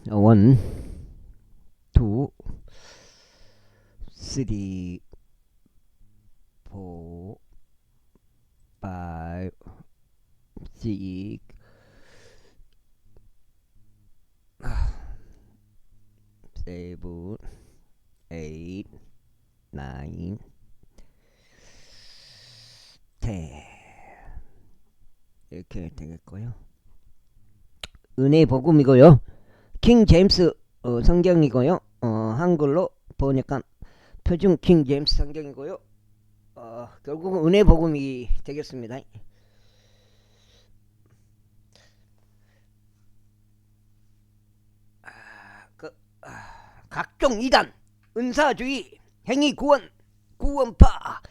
1, 2, 3, 4, 5, 6, 7, 8, 9, 10 이렇게 되겠고요. 은혜의 복음이고요. 킹 제임스 성경이고요. 한글로 보니까 표준 킹 제임스 성경이고요. 결국은 은혜 복음이 되겠습니다. 각종 이단, 은사주의, 행위구원, 구원파,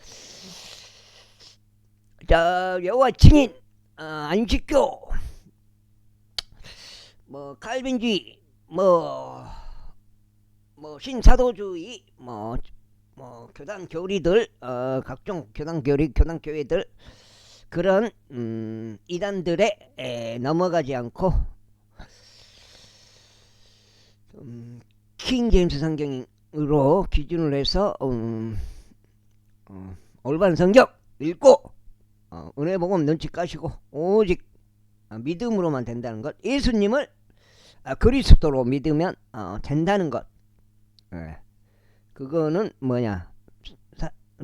여호와 증인, 안식교, 칼빈주의, 신사도주의, 교단 교리들, 각종 교단 교리, 교단 교회들 그런 이단들에 넘어가지 않고 킹 제임스 성경으로 기준을 해서 올바른 성경 읽고 은혜 복음 눈치 까시고 오직 믿음으로만 된다는 것, 예수님을 그리스도로 믿으면 된다는 것. 그거는 뭐냐,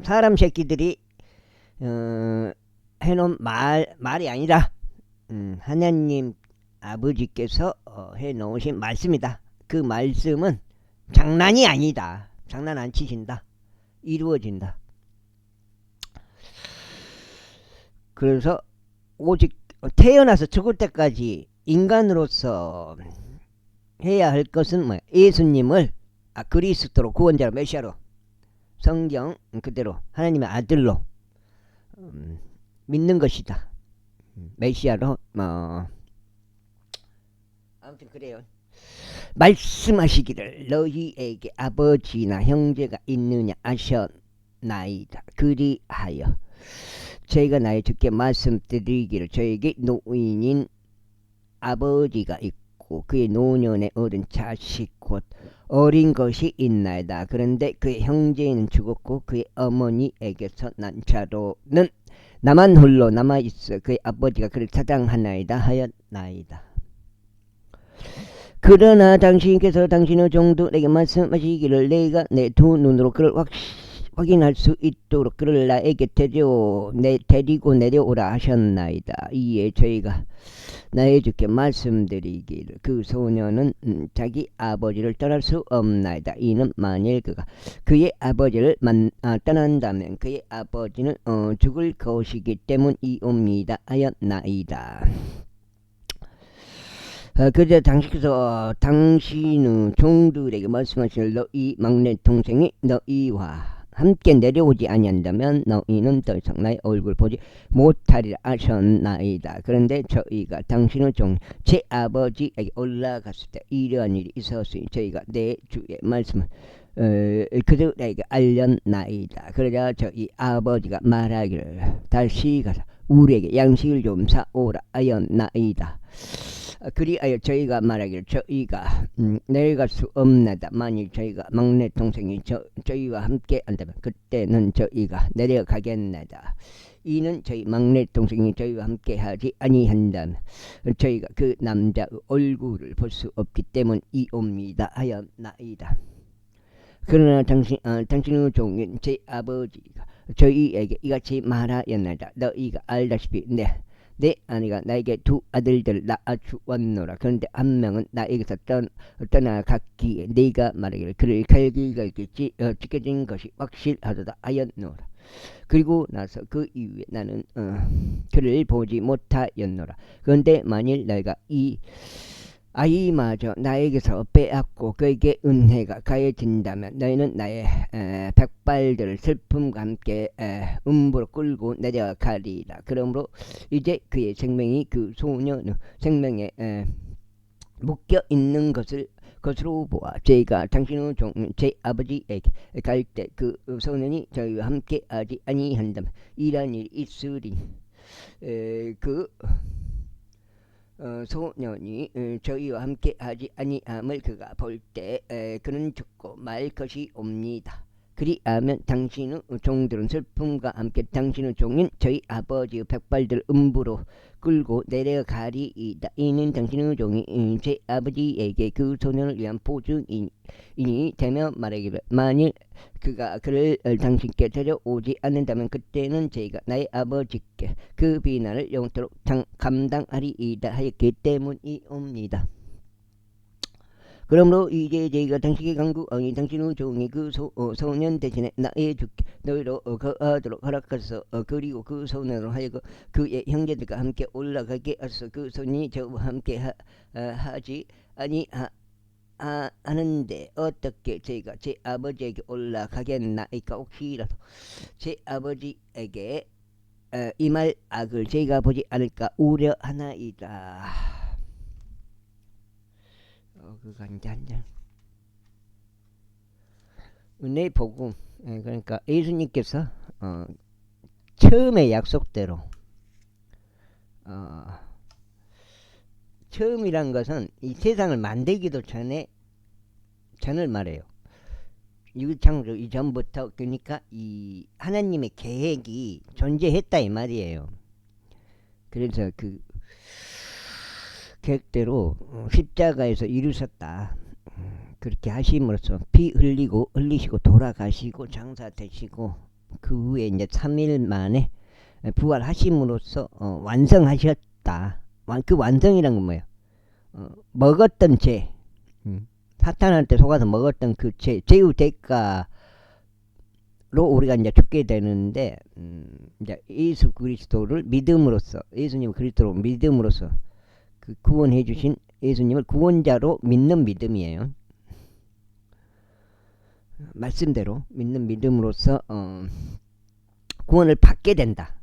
사람 새끼들이 해놓은 말이 아니라 하나님 아버지께서 해놓으신 말씀이다. 그 말씀은 장난이 아니다. 장난 안 치신다. 이루어진다. 그래서 오직 태어나서 죽을 때까지 인간으로서 해야 할 것은 뭐야? 예수님을 그리스도로, 구원자로, 메시아로, 성경 그대로 하나님의 아들로 믿는 것이다. 메시아로 아무튼 그래요. 말씀하시기를 너희에게 아버지나 형제가 있느냐 아셨나이다. 그리하여 저희가 나의 주께 말씀드리기를 저에게 노인인 아버지가 있고 그의 노년에 얻은 자식 곧 어린 것이 있나이다. 그런데 그의 형제는 죽었고 그의 어머니에게서 난 자로는 나만 홀로 남아있어 그의 아버지가 그를 사랑하나이다 하였나이다. 그러나 당신께서 당신의 종들에게 말씀하시기를 내가 내 두 눈으로 그를 확인할 수 있도록 그를 나에게 데리고 내려오라 하셨나이다. 이에 저희가 나의 주께 말씀드리기를 그 소년은 자기 아버지를 떠날 수 없나이다. 이는 만일 그가 그의 아버지를 떠난다면 그의 아버지는 죽을 것이기 때문이옵니다 하였나이다. 그저 당신께서 당신의 종들에게 말씀하시는 너희 막내 동생이 너희와 함께 내려오지 아니한다면 너희는 더 이상 나의 얼굴 보지 못하리라 하셨나이다. 그런데 저희가 당신의 종 제 아버지에게 올라갔을 때 이러한 일이 있었으니 저희가 내 주의 말씀을 그들에게 알렸나이다. 그러자 저희 아버지가 말하기를 다시 가서 우리에게 양식을 좀 사오라 하였나이다. 그리하여 저희가 말하기를 저희가 내려갈 수 없나이다. 만일 저희가 막내 동생이 저희와 함께 한다면 그때는 저희가 내려가겠나이다. 이는 저희 막내 동생이 저희와 함께 하지 아니한다면 저희가 그 남자의 얼굴을 볼 수 없기 때문이옵니다 하였나이다. 그러나 당신의 종인 제 아버지가 저희에게 이같이 말하였나이다. 너희가 알다시피 내 아내가 나에게 두 아들들을 낳아주었노라. 그런데 한 명은 나에게서 떠나갔기에 네가 말하기를 그를 갈기가 찢겨진 것이 확실하도다 하였노라. 그리고 나서 그 이후에 나는 그를 보지 못하였노라. 그런데 만일 내가 이 아이마저 나에게서 빼앗고 그에게 은혜가 가해진다면 너희는 나의 백발들을 슬픔과 함께 음부로 끌고 내려가리라. 그러므로 이제 그의 생명이 그 소년의 생명에 묶여 있는 것으로 보아 저희가 당신의 종 제 아버지에게 갈 때 그 소년이 저희와 함께 하지 아니한다면 이러한 일이 있으리. 소년이 저희와 함께 하지 아니함을 그가 볼 때 그는 죽고 말 것이 옵니다. 그리하면 당신의 종들은 슬픔과 함께 당신의 종인 저희 아버지의 백발들 음부로 끌고 내려가리이다. 이는 당신의 종이 제 아버지에게 그 소년을 위한 보증이니 되며 말하기를 만일 그가 그를 당신께 데려오지 않는다면 그때는 제가 나의 아버지께 그 비난을 영토록 감당하리이다 하였기 때문이옵니다. 그러므로 이제 저희가 당신에게 간구하니 당신의 종이 그 소년 대신에 나의 주께 너희로 거하도록 허락하소서. 그리고 그 소년으로 하여금 그의 형제들과 함께 올라가게 하소서. 그 소년이 저와 함께 하지 아니하는데 어떻게 저희가 제 아버지에게 올라가겠나이까. 혹시라도 제 아버지에게 임할 악을 저희가 보지 않을까 우려하나이다. 그거 한잔 은혜 복음. 그러니까 예수님께서 처음의 약속대로 처음이란 것은 이 세상을 만들기도 전을 말해요. 유창조 이전부터. 그러니까 이 하나님의 계획이 존재했다 이 말이에요. 그래서 그 계획대로 십자가에서 이루셨다. 그렇게 하심으로써 피 흘리시고 돌아가시고 장사되시고 그 후에 이제 3일 만에 부활하심으로써 완성하셨다. 그 완성이란 건 뭐예요? 먹었던 죄, 사탄한테 속아서 먹었던 그 죄의 대가로 우리가 이제 죽게 되는데, 이제 예수 그리스도를 믿음으로써, 예수님 그리스도로 믿음으로써 그 구원해 주신 예수님을 구원자로 믿는 믿음이에요. 말씀대로 믿는 믿음으로써 구원을 받게 된다.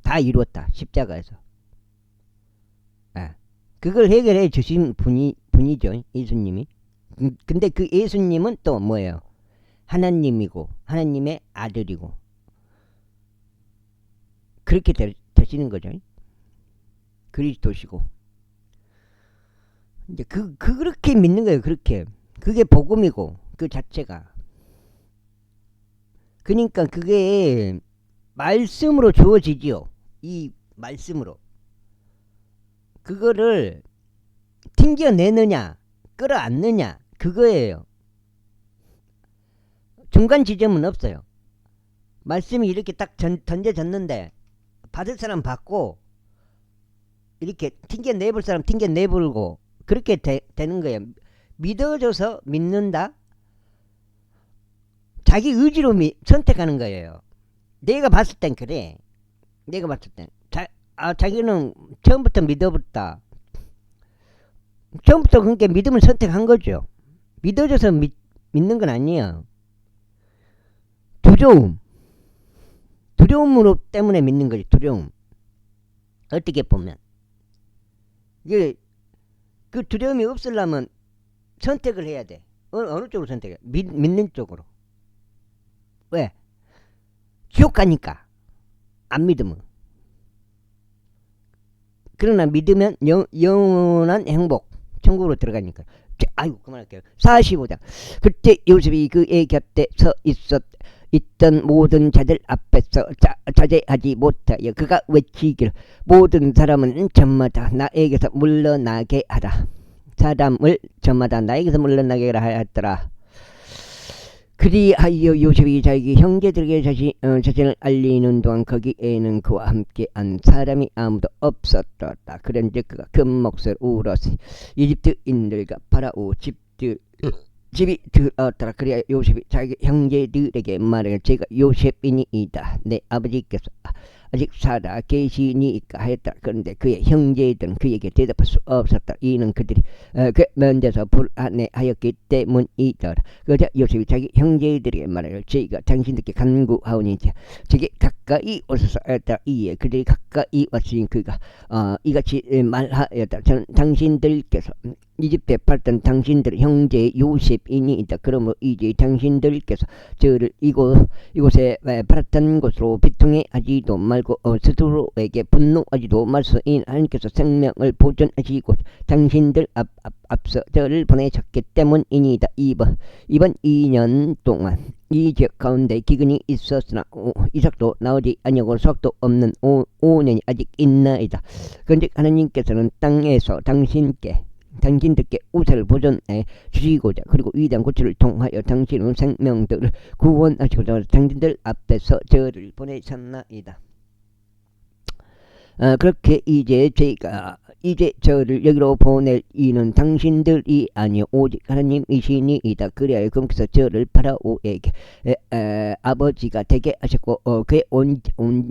다 이루었다. 십자가에서. 그걸 해결해 주신 분이죠. 예수님이. 근데 그 예수님은 또 뭐예요? 하나님이고 하나님의 아들이고 그렇게 되시는 거죠. 그리스도시고. 이제 그렇게 믿는 거예요. 그렇게. 그게 복음이고 그 자체가. 그러니까 그게 말씀으로 주어지지요. 이 말씀으로. 그거를 튕겨내느냐 끌어안느냐 그거예요. 중간 지점은 없어요. 말씀이 이렇게 딱 던져졌는데 받을 사람 받고 이렇게 튕겨내볼 사람 튕겨내불고 그렇게 되는 거예요. 믿어줘서 믿는다. 자기 의지로 선택하는 거예요. 내가 봤을 땐 그래. 내가 봤을 땐 자기는 처음부터 믿어봤다. 처음부터 그러니까 믿음을 선택한 거죠. 믿어줘서 믿는 건 아니에요. 두려움으로 때문에 믿는 거지. 두려움. 어떻게 보면 이게 그 두려움이 없으려면 선택을 해야 돼. 어느 쪽으로 선택해? 믿는 쪽으로. 왜? 지옥 가니까. 안 믿으면. 그러나 믿으면 영원한 행복, 천국으로 들어가니까. 아이고 그만할게요. 45장. 그때 요셉이 그의 곁에 서 있던 모든 자들 앞에서 자제하지 못하여 그가 외치기를 모든 사람은 저마다 나에게서 물러나게 하라. 사람을 저마다 나에게서 물러나게 하였더라. 그리하여 요셉이 자기 형제들에게 자신을 알리는 동안 거기에는 그와 함께 한 사람이 아무도 없었다. 그런즉 그가 큰 목소리로 울었으니 이집트인들과 파라오 집이 들었더라. 그리하여 요셉이 자기 형제들에게 말하기를 제가 요셉이니이다. 내 아버지께서 아직 살아 계시니까 하였다. 그런데 그의 형제들은 그에게 대답할 수 없었다. 이는 그들이 그 면제서 불안해하였기 때문이더라. 그러자 요셉이 자기 형제들에게 말하기를 저희가 당신들께 간구하오니 제게 가까이 오소서 하였다. 이에 그들이 가까이 왔으니 그가 이같이 말하였다. 저는 당신들께서 이집트에 팔던 당신들 형제 요셉이니이다. 그러므로 이제 당신들께서 저를 이곳에 팔았던 것으로 비통해하지도 말고 스스로에게 분노하지도 말소인 하나님께서 생명을 보존하시고 당신들 앞서 저를 보내셨기 때문이니다. 이번 2년 동안 이 지역 가운데 기근이 있었으나 이삭도 나오지 아니하고 수확도 없는 5년이 아직 있나이다. 그런즉 하나님께서는 땅에서 당신들께 우세를 보존해 주시고자 그리고 위대한 고치를 통하여 당신의 생명들을 구원하시고자 당신들 앞에서 저를 보내셨나이다. 그렇게 이제 저를 여기로 보낼 이는 당신들이 아니요 오직 하나님이시니이다. 그리하여 그분께서 저를 파라오에게 아버지가 되게 하셨고 그의 온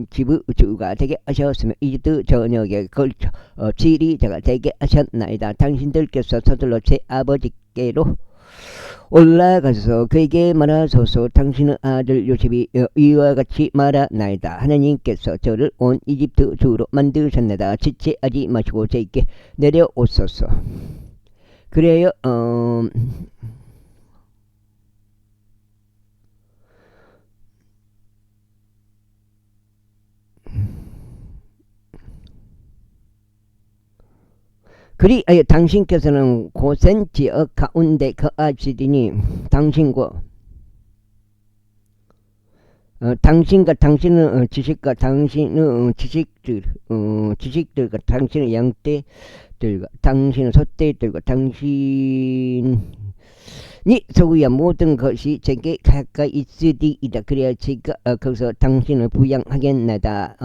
집의 주가 되게 하셨으며 이집트 전역에 걸쳐 지리자가 되게 하셨나이다. 당신들께서 서둘러 제 아버지께로 올라가서 그에게 말하소서. 당신의 아들 요셉이 이와 같이 말하나이다. 하나님께서 저를 온 이집트 주로 만드셨나이다. 지체하지 마시고 제게 내려오소서. 그래요. 그리하여 당신께서는 고센 지역 가운데 거하시리니 당신과 당신의 지식과 당신의 지식들과 당신의 양떼들과 당신의 소떼들과 당신이 소유한 모든 것이 제게 가까이 있으리이다. 그래야 제가 거기서 당신을 부양하겠나이다.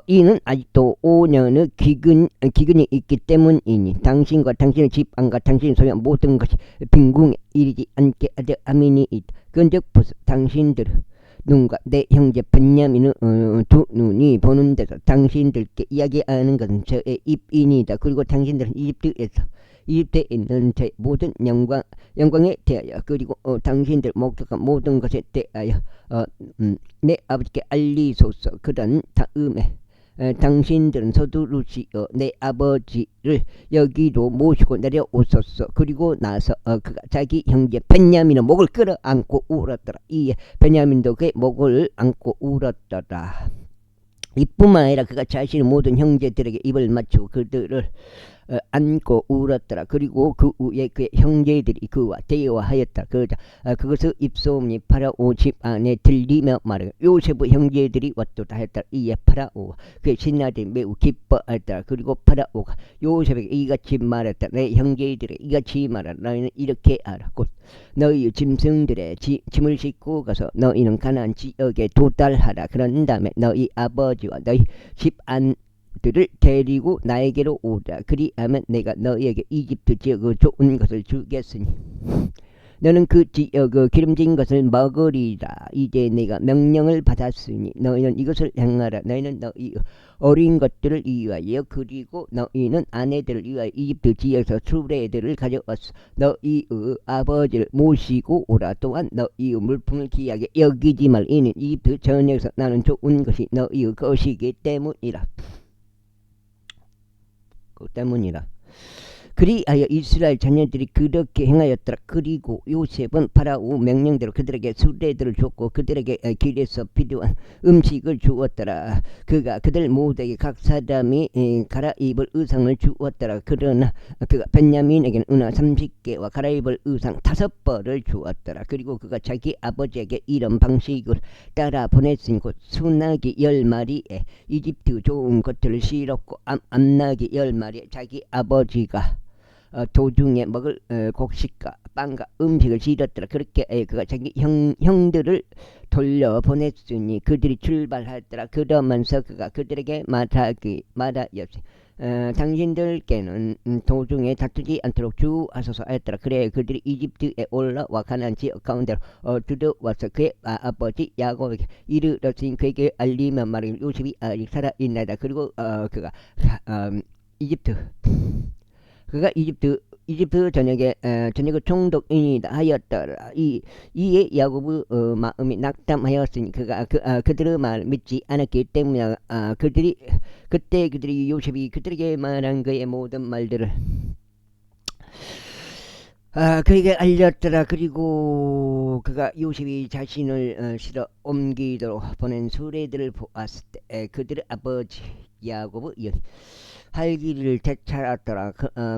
이는 아직도 5년의 기근이 있기 때문이니 당신과 당신의 집안과 당신이 소유한 모든 것이 빈궁에 이르지 않게 하려 함이니이다. 그런즉 당신들은 눈과 내 형제 베냐민의 두 눈이 보는 데서 당신들께 이야기하는 것은 저의 입이니이다. 그리고 당신들은 이집트에 있는 제 모든 영광에 대하여 그리고 당신들 목적한 모든 것에 대하여 내 아버지께 알리소서. 그런 다음에 당신들은 서두르시어 내 아버지를 여기로 모시고 내려오소서. 그리고 나서 그가 자기 형제 베냐민의 목을 끌어안고 울었더라. 이에 베냐민도 그의 목을 안고 울었더라. 이뿐만 아니라 그가 자신의 모든 형제들에게 입을 맞추고 그들을 안고 울었더라. 그리고 그 후에 그의 형제들이 그와 대화하였다. 그것의 입소문이 파라오 집 안에 들리며 말하여 요셉의 형제들이 왔도다 했더라. 이에 파라오와 그의 신하들이 매우 기뻐하였더라. 그리고 파라오가 요셉에게 이같이 말했다. 내 형제들에게 이같이 말하라. 너희는 이렇게 알아. 곧 너희 짐승들의 짐을 싣고 가서 너희는 가나안 지역에 도달하라. 그런 다음에 너희 아버지와 너희 집안 들을 데리고 나에게로 오라. 그리하면 내가 너희에게 이집트 지역의 좋은 것을 주겠으니 너는 그 지역의 기름진 것을 먹으리라. 이제 내가 명령을 받았으니 너희는 이것을 행하라. 너희는 너희 어린 것들을 위하여 그리고 너희는 아내들을 위하여 이집트 지역에서 수레들을 가져왔어. 너희의 아버지를 모시고 오라. 또한 너희의 물품을 귀하게 여기지 말. 이는 이집트 전역에서 나는 좋은 것이 너희의 것이기 때문이라. 그리하여 이스라엘 자녀들이 그렇게 행하였더라. 그리고 요셉은 파라오 명령대로 그들에게 수레들을 줬고 그들에게 길에서 필요한 음식을 주었더라. 그가 그들 모두에게 각 사람이 갈아입을 의상을 주었더라. 그러나 그가 베냐민에게는 은화 30개와 갈아입을 의상 5벌을 주었더라. 그리고 그가 자기 아버지에게 이런 방식을 따라 보냈으니 곧 수나기 10마리에 이집트 좋은 것들을 실었고 암나기 10마리에 자기 아버지가 도중에 먹을 곡식과 빵과 음식을 실었더라. 그렇게 그가 자기 형들을 돌려보냈으니 그들이 출발하였더라. 그러면서 그가 그들에게 말하였으니 당신들께는 도중에 다투지 않도록 주하소서 하였더라. 그래 그들이 이집트에 올라와 가나안 지역 가운데로 들어와서 그의 아버지 야곱에게 이르렀으니 그에게 알리며 말하기를 요셉이 아직 살아있나이다. 그리고 그가 이집트 전역의 총독인이다 하였더라. 이에 야곱의 마음이 낙담하였으니 그가 그들의 말을 믿지 않았기 때문에 그들이 요셉이 그들에게 말한 그의 모든 말들을 그에게 알렸더라. 그리고 그가 요셉이 자신을 실어 옮기도록 보낸 수레들을 보았을 때 그들의 아버지 야곱의 활기를 되찾았더라.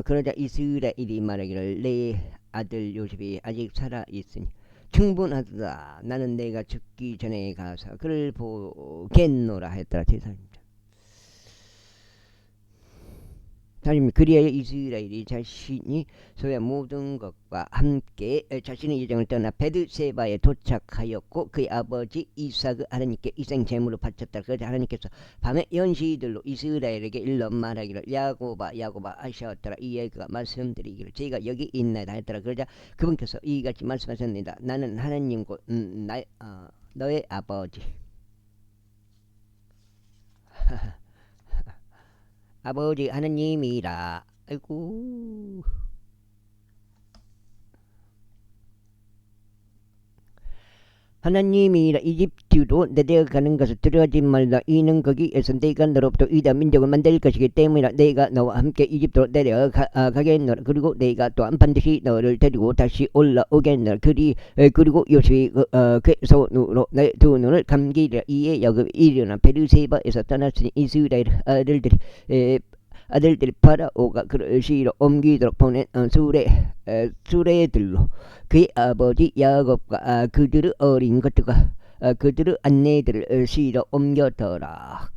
그러자 이스라엘이 말하기를 내 아들 요셉이 아직 살아 있으니 충분하다. 나는 내가 죽기 전에 가서 그를 보겠노라 했더라. 제사입니다. 하나님 그리하여 이스라엘이 자신이 소유한 모든 것과 함께 자신의 예정을 떠나 베드세바에 도착하였고 그의 아버지 이삭을 하나님께 희생제물로 바쳤다. 그래서 하나님께서 밤에 연시들로 이스라엘에게 일러 말하기를 야곱아 야곱아 하셨더라. 이에 그가 말씀드리기를 제가 여기 있나이다 했더라. 그러자 그분께서 이같이 말씀하셨습니다. 나는 하나님 곧 너의 아버지 아버지 하나님이라. 아이고 하나님이라. 이집트로 내려가는 것을 두려워하지 말라. 이는 거기에서 내가 너로부터 이다 민족을 만들 것이기 때문이라. 내가 너와 함께 이집트로 내려가겠노라. 그리고 내가 또한 반드시 너를 데리고 다시 올라오겠노라. 그리고 요셉이 그 손으로 내 두 눈을 감기리라. 이에 야곱이 일어나 베르세바에서 떠났으니 이스라엘 아들들이 파라오가 그를 시로 옮기도록 보낸 수레들로 그의 아버지 야곱과 그들의 어린 것들과 그들의 아내들을 시로 옮겼더라.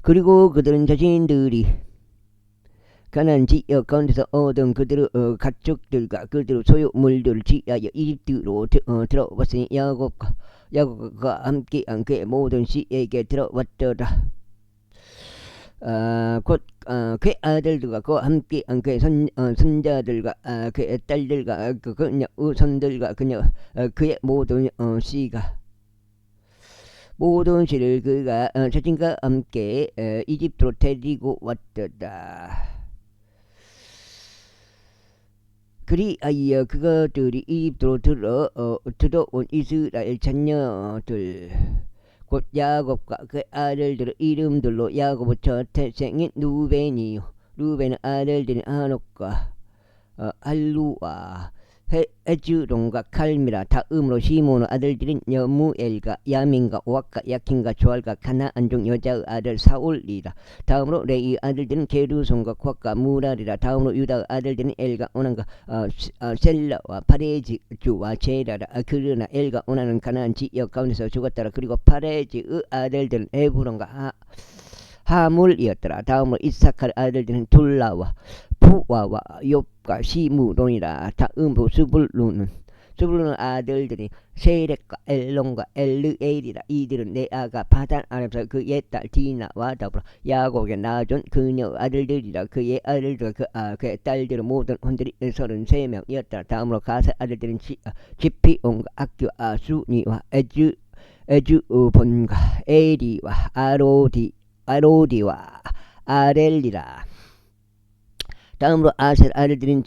그리고 그들은 자신들이 가나안 지역 가운데서 얻은 그들의 가축들과 그들의 소유물들을 지하여 이집트로 들어왔으니 야곱과 함께한 그의 모든 씨에게 들어왔더라. 곧 그의 아들들과 그와 함께한 그의 손자들과 그의 딸들과 그녀 손들과 그의 모든 씨가 모든 씨를 그가 자신과 함께 이집트로 데리고 왔더라. 그리하여 그것들이 이집트로 들어온 이스라엘 자녀들 곧 야곱과 그 아들들의 이름들로 야곱의 첫 태생인 루벤이요. 루벤의 아들들인 하녹과 알루와 헤즈론과 칼미라. 다음으로 시몬의 아들들인 여무엘과 야민과 오악과 야킨과 조알과 가나안 중 여자의 아들 사울이라. 다음으로 레이 아들들은 게르손과 곽과 무랄이라. 다음으로 유다의 아들들은 엘과 오난과 셀라와 파레즈와 제라라. 그러나 엘과 오난은 가나안 지역 가운데서 죽었더라. 그리고 파레즈의 아들들은 에브론과 하물이었더라. 다음으로 이사칼 아들들은 둘라와 푸와와 욥과 시므론이라. 다음으로 스불룬은 아들들이 세렉과 엘론과 엘르엘이라. 이들은 레아가 바단 아람에서 그의 딸 디나와 더불어 야곱에게 낳아준 그녀 아들들이라. 그의 아들들과 그의 딸들은 모든 혼들이 33명이었더라. 다음으로 가세 아들들은 지피온과 악규와 수니와 에즈본과 에리와 아로디와 아렐리라. 다음으로 아셀 아들들인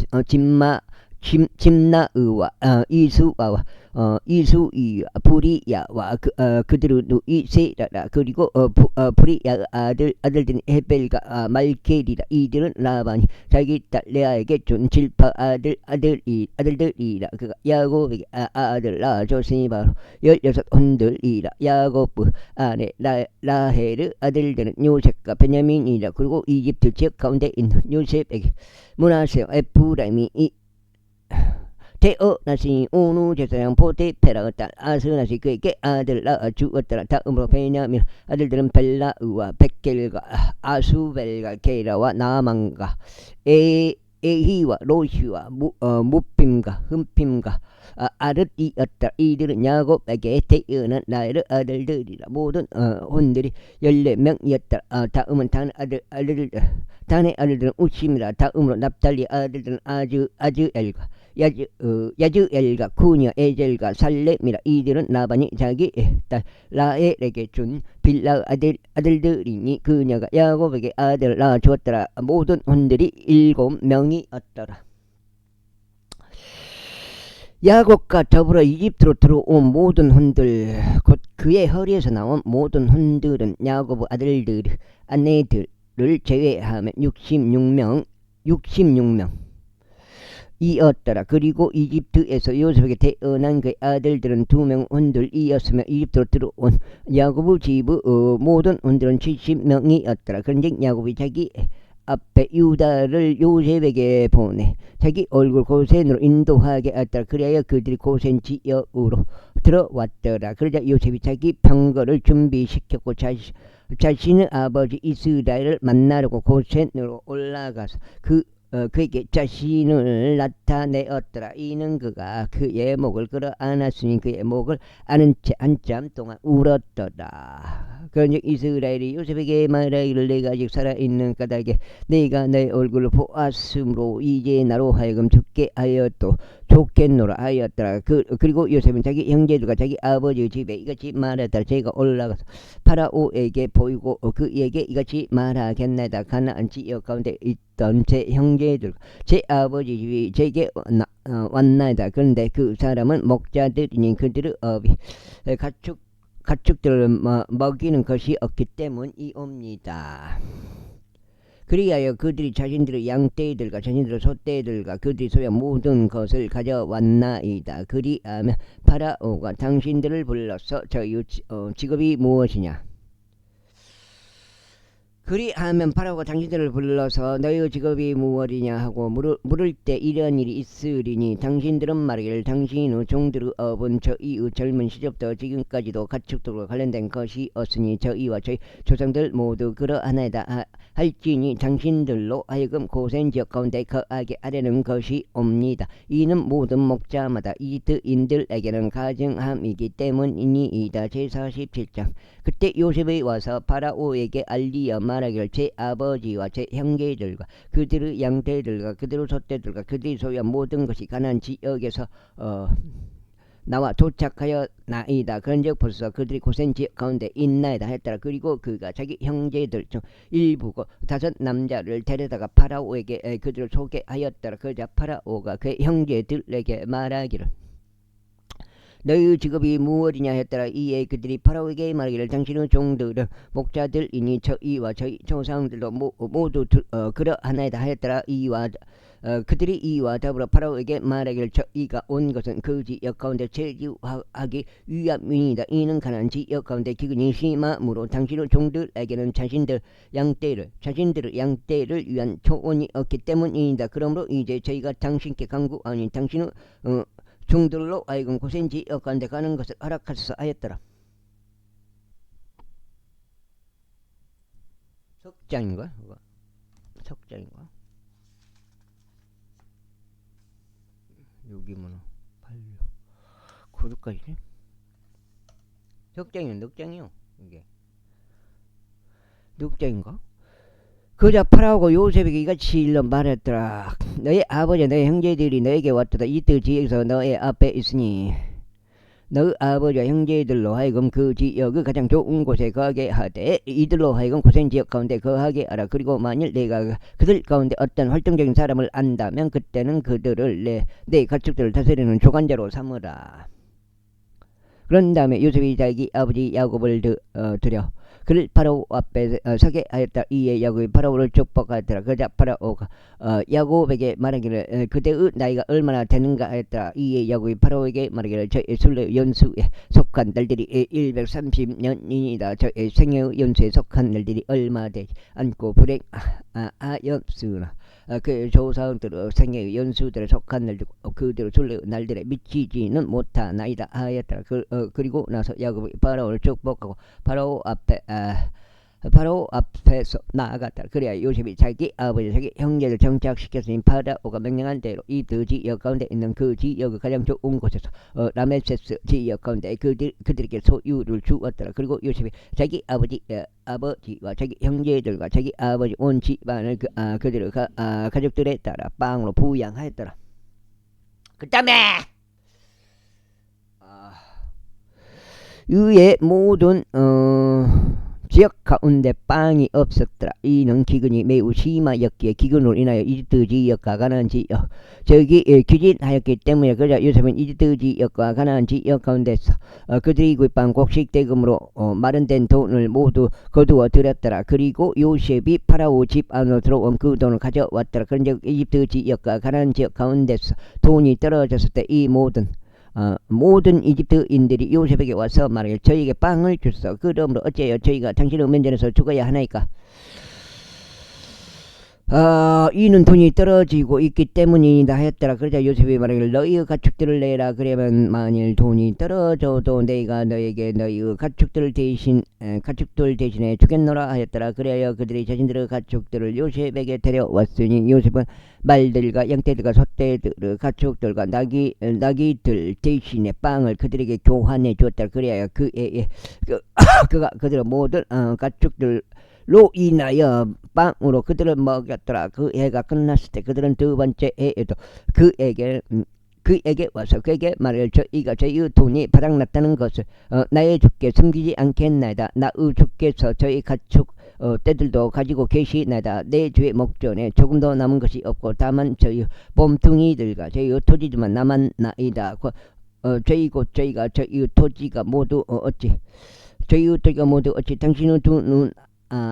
짐나의와 이수아와 이수이와 부리야와 그들의 누이 세라라. 그리고 부리야의 아들들인 헤벨과 말게리라. 이들은 라반이 자기 딸 레아에게 준 질파 아들들이라. 그가 야곱에게 아들 낳아줬으니 바로 16혼들이라. 야곱의 아내 라헬의 아들들은 요셉과 베냐민이라. 그리고 이집트 지역 가운데 있는 요셉에게 므낫세와 에프라임이 태어나시니 오누 제사장 포티페라의 딸 아스나시 그에게 아들 낳아 주었더라. 다음으로 베냐민 아들들은 벨라의와 백겔과 아수벨과 게라와 나만과 에히와 로시와 무핌과 흠핌과 아르이었더라. 이들은 야곱에게 태어난 나의 아들들이라. 모든 혼들이 14명이었더라. 다음은 단의 아들들은 우심이라. 다음으로 납달리 아들들은 아즈엘과 야즈엘과 쿠니와 에젤과 살렘이라. 이들은 라반이 자기 딸 라헬에게 준 빌라의 아들들이니 그녀가 야곱에게 아들을 낳아주었더라. 모든 혼들이 7명이었더라. 야곱과 더불어 이집트로 들어온 모든 혼들 곧 그의 허리에서 나온 모든 혼들은 야곱의 아내들을 제외하면 66명 이었더라. 그리고 이집트에서 요셉에게 태어난 그의 아들들은 2명 혼들이었으며 이집트로 들어온 야곱의 집의 모든 혼들은 70명이었더라. 그런즉 야곱이 자기 앞에 유다를 요셉에게 보내 자기 얼굴 고센으로 인도하게 하였더라. 그리하여 그들이 고센 지역으로 들어왔더라. 그러자 요셉이 자기 병거를 준비시켰고 자신의 아버지 이스라엘을 만나려고 고센으로 올라가서 그에게 자신을 나타내었더라. 이는 그가 그의 목을 끌어안았으니 그의 목을 안은 채 한참 동안 울었더라. 그런즉 이스라엘이 요셉에게 말하기를 내가 아직 살아있는 까닭에 내가 내 얼굴을 보았으므로 이제 나로 하여금 죽게 하여도 좋겠노라 하였더라. 그리고 요셉은 자기 형제들과 자기 아버지의 집에 이같이 말하더라. 제가 올라가서 파라오에게 보이고 그에게 이같이 말하겠나이다. 가나안 지역 가운데 있던 제 형제들과 제 아버지 집이 제게 왔나이다. 그런데 그 사람은 목자들이니 그들의 업이 가축들을 먹이는 것이 없기 때문이옵니다. 그리하여 그들이 자신들의 양떼들과 자신들의 소떼들과 그들이 소유한 모든 것을 가져왔나이다. 그리하면 파라오가 당신들을 불러서 저희 직업이 무엇이냐? 그리하면 파라오가 당신들을 불러서 너희의 직업이 무엇이냐 하고 물을 때 이런 일이 있으리니 당신들은 말하기를 당신의 종들의 업은 저희의 젊은 시절부터 지금까지도 가축들과 관련된 것이 없으니 저희와 저희 조상들 모두 그러하나이다 할지니 당신들로 하여금 고센 지역 가운데 거하게 하려는 것이 옵니다. 이는 모든 목자마다 이집트인들에게는 가증함이기 때문이니이다. 제47장. 그때 요셉이 와서 파라오에게 알리어 말하기를 제 아버지와 제 형제들과 그들의 양떼들과 그들의 소떼들과 그들이 소유한 모든 것이 가나안 지역에서 나와 도착하였나이다. 그런즉 벌써 그들이 고센 지역 가운데 있나이다 했더라. 그리고 그가 자기 형제들 중 일부고 5 남자를 데려다가 파라오에게 그들을 소개하였더라. 그러자 파라오가 그의 형제들에게 말하기를 너희 직업이 무엇이냐 했더라. 이에 그들이 파라오에게 말하기를 당신의 종들은 목자들이니 저희와 저희 조상들도 모두 그러하나이다 하였더라. 그들이 이와 더불어 파라오에게 말하기를 저희가 온 것은 그 지역 가운데 체류하기 위함이니이다. 이는 가나안 지역 가운데 기근이 심함으로 당신의 종들에게는 자신들의 양떼를 위한 초원이 없기 때문이니이다. 그러므로 이제 저희가 당신께 간구하니 당신의 종들로 하여금 고센 지역 가운데 가는 것을 허락하소서 하였더라. 석장인가? 석장인가? 여기 뭐나 8, 9까지 석장이요? 넉장이요? 이게 넉장인가? 그자 파라오가 요셉에게 이같이 일러 말했더라. 너의 아버지 너의 형제들이 너에게 왔도다. 이집트 지역에서 너의 앞에 있으니 너의 아버지와 형제들로 하여금 그 지역의 가장 좋은 곳에 거하게 하되 이들로 하여금 고센 지역 가운데 거하게 하라. 그리고 만일 내가 그들 가운데 어떤 활동적인 사람을 안다면 그때는 그들을 내 가축들을 다스리는 조간자로 삼으라. 그런 다음에 요셉이 자기 아버지 야곱을 들여 그를 파라오 앞에 서게 하였다. 이에 야곱이 파라오를 축복하였더라. 그러자 파라오가 야곱에게 말하기를 그대의 나이가 얼마나 되는가 하였더라. 이에 야곱이 파라오에게 말하기를 저의 술래 연수에 속한 날들이 130년이니이다. 저의 생애의 연수에 속한 날들이 얼마 되지 않고 불행하였으나 그 조상들의 생애의 연수들에 속한 날들 그대로 술래 날들에 미치지는 못하나이다 하였더라. 그리고 나서 야곱이 파라오를 축복하고 파라오 앞에서 나아갔다. 그래야 요셉이 자기 아버지 자기 형제를 정착시켰으니 파라오가 명령한 대로 이집트 지역 가운데 있는 그 지역의 가장 좋은 곳에서 라메세스 지역 가운데 그들에게 소유를 주었더라. 그리고 요셉이 자기 아버지와 자기 형제들과 자기 아버지 온 집안을 그들의 가족들에 따라 빵으로 부양하였더라. 그 다음에 이의 모든 지역 가운데 빵이 없었더라. 이는 기근이 매우 심하였기에 기근으로 인하여 이집트 지역과 가나안 지역 저기 규진하였기 때문에 그러자 요셉은 이집트 지역과 가나안 지역 가운데서 그들이 구입한 곡식 대금으로 마련된 돈을 모두 거두어 들였더라. 그리고 요셉이 파라오 집 안으로 들어온 그 돈을 가져왔더라. 그런즉 이집트 지역과 가나안 지역 가운데서 돈이 떨어졌을 때 이 모든 이집트인들이 요셉에게 와서 말하길 저희에게 빵을 주소서. 그러므로 어찌하여 저희가 당신의 면전에서 죽어야 하나이까? 이는 돈이 떨어지고 있기 때문이다 하였더라. 그러자 요셉이 말하길 너희의 가축들을 내라. 그러면 만일 돈이 떨어져도 내가 너에게 너희의 가축들 대신에 주겠노라 하였더라. 그래야 그들이 자신들의 가축들을 요셉에게 데려왔으니 요셉은 말들과 양떼들과 소떼들의 가축들과 나귀들 대신에 빵을 그들에게 교환해 주었더라. 그래야 그가 그들의 모든 가축들 로 인하여 빵으로 그들을 먹였더라. 그 해가 끝났을 때 그들은 두 번째 해에도 그에게 와서 그에게 말을 저희가 저희의 돈이 바닥났다는 것을 나의 주께 숨기지 않겠나이다. 나의 주께서 저희 가축 떼들도 가지고 계시나이다. 내 주의 목전에 조금 더 남은 것이 없고 다만 저희 몸뚱이들과 저희의 토지들만 남았나이다. 저희가 저희의 토지가 모두 어찌 당신의 두 눈